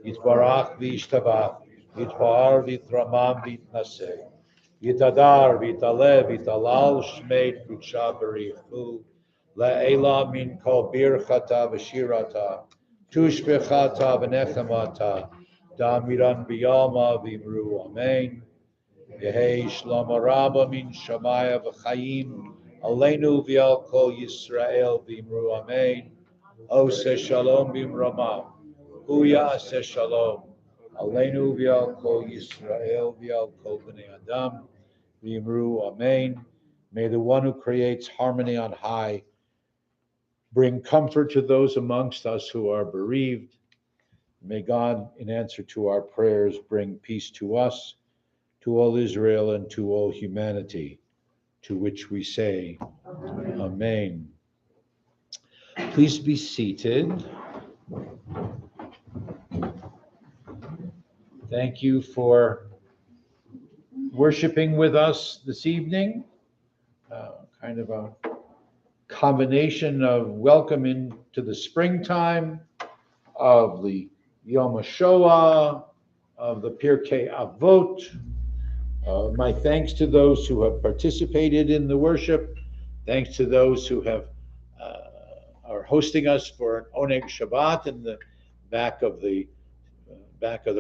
Yitbarach v'yishtabach. Yitbar v'yitramam v'yitnaseh. Yitadar v'yitalev v'yitalal Shmei kudsha b'richu. Le'ela min kol birchata v'shirata. Tushbechata v'nechamata. Damiran biyama v'imru amen. Yehei shlama rabba min shamaya v'chayim. Aleinu v'al kol Yisrael v'imru amen. Ose shalom b'imrama. Huya ase shalom. Aleinu v'al kol Yisrael v'al kol b'nei Adam v'imru amen. May the one who creates harmony on high bring comfort to those amongst us who are bereaved. May God, in answer to our prayers, bring peace to us, to all Israel, and to all humanity, to which we say, Amen. Please be seated. Thank you for worshiping with us this evening. Kind of a combination of welcome into the springtime, of the Yom HaShoah, of the Pirkei Avot. My thanks to those who have participated in the worship. Thanks to those who are hosting us for an Oneg Shabbat in the back of the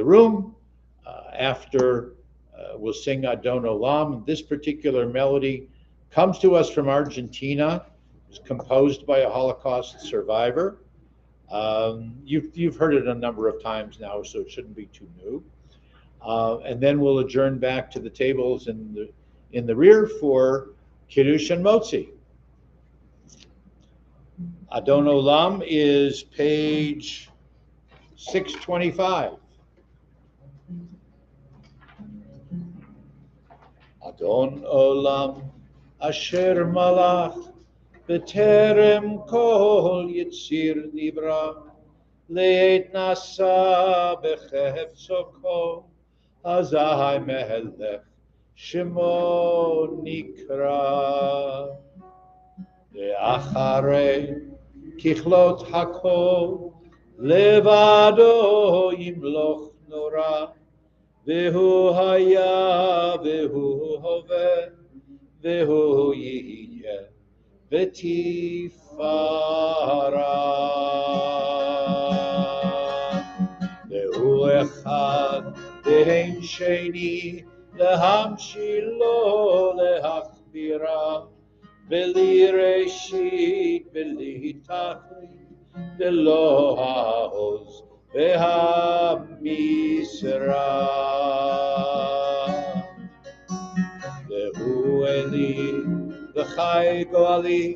room. After we'll sing Adon Olam. This particular melody comes to us from Argentina. It was composed by a Holocaust survivor. You've heard it a number of times now, so it shouldn't be too new. And then we'll adjourn back to the tables in the rear for Kiddush and Motzi. Adon Olam is page 625. Adon Olam asher malach b'terem kol yitzir nivra le'et nasa b'chefzo kol azai melech shemo nikra le'acharei kichlot hakol levado yimloch nora vehu haya vehu hove vehu yiyeh v'tifara vehu echad ve'en sheni lehamshilo lehachbira v'li reshit v'li tachlit v'lo ha'oz והמשרה. והוא אלי וחי גואלי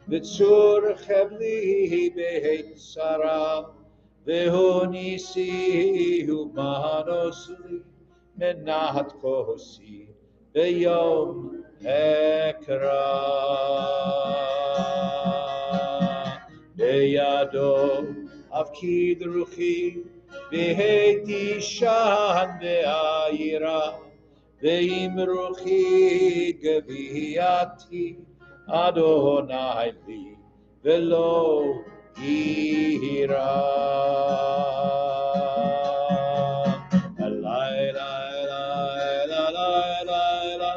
וצור חבלי בעת צרה. והוא ניסי ומנוס לי מנחת כוסי ביום הקרא. בידו אבקיד רוחי בעת אישן בעירה. ועם רוחי גבייתי אדוני לי ולא יירא. הלילה, לילה, לילה, לילה,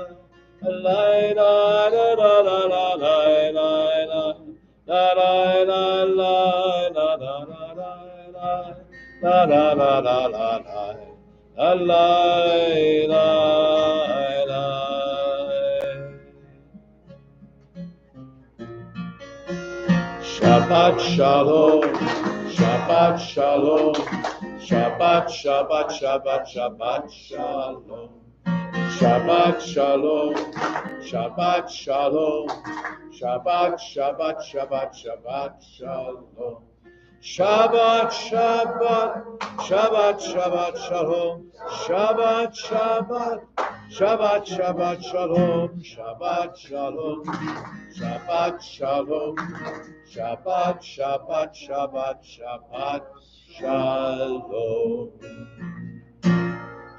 Shabbat shalom, Shabbat shalom, Shabbat, Shabbat, Shabbat, Shabbat shalom, Shabbat shalom, Shabbat shalom, Shabbat, Shabbat, Shabbat, Shabbat shalom, Shabbat, Shabbat, Shabbat, Shabbat shalom, Shabbat, Shabbat, Shabbat, Shabbat shalom, Shabbat shalom, Shabbat shalom, Shabbat, Shabbat, Shabbat, Shabbat shalom.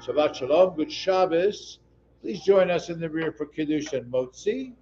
Shabbat shalom, good Shabbos. Please join us in the rear for Kiddush and Motzi.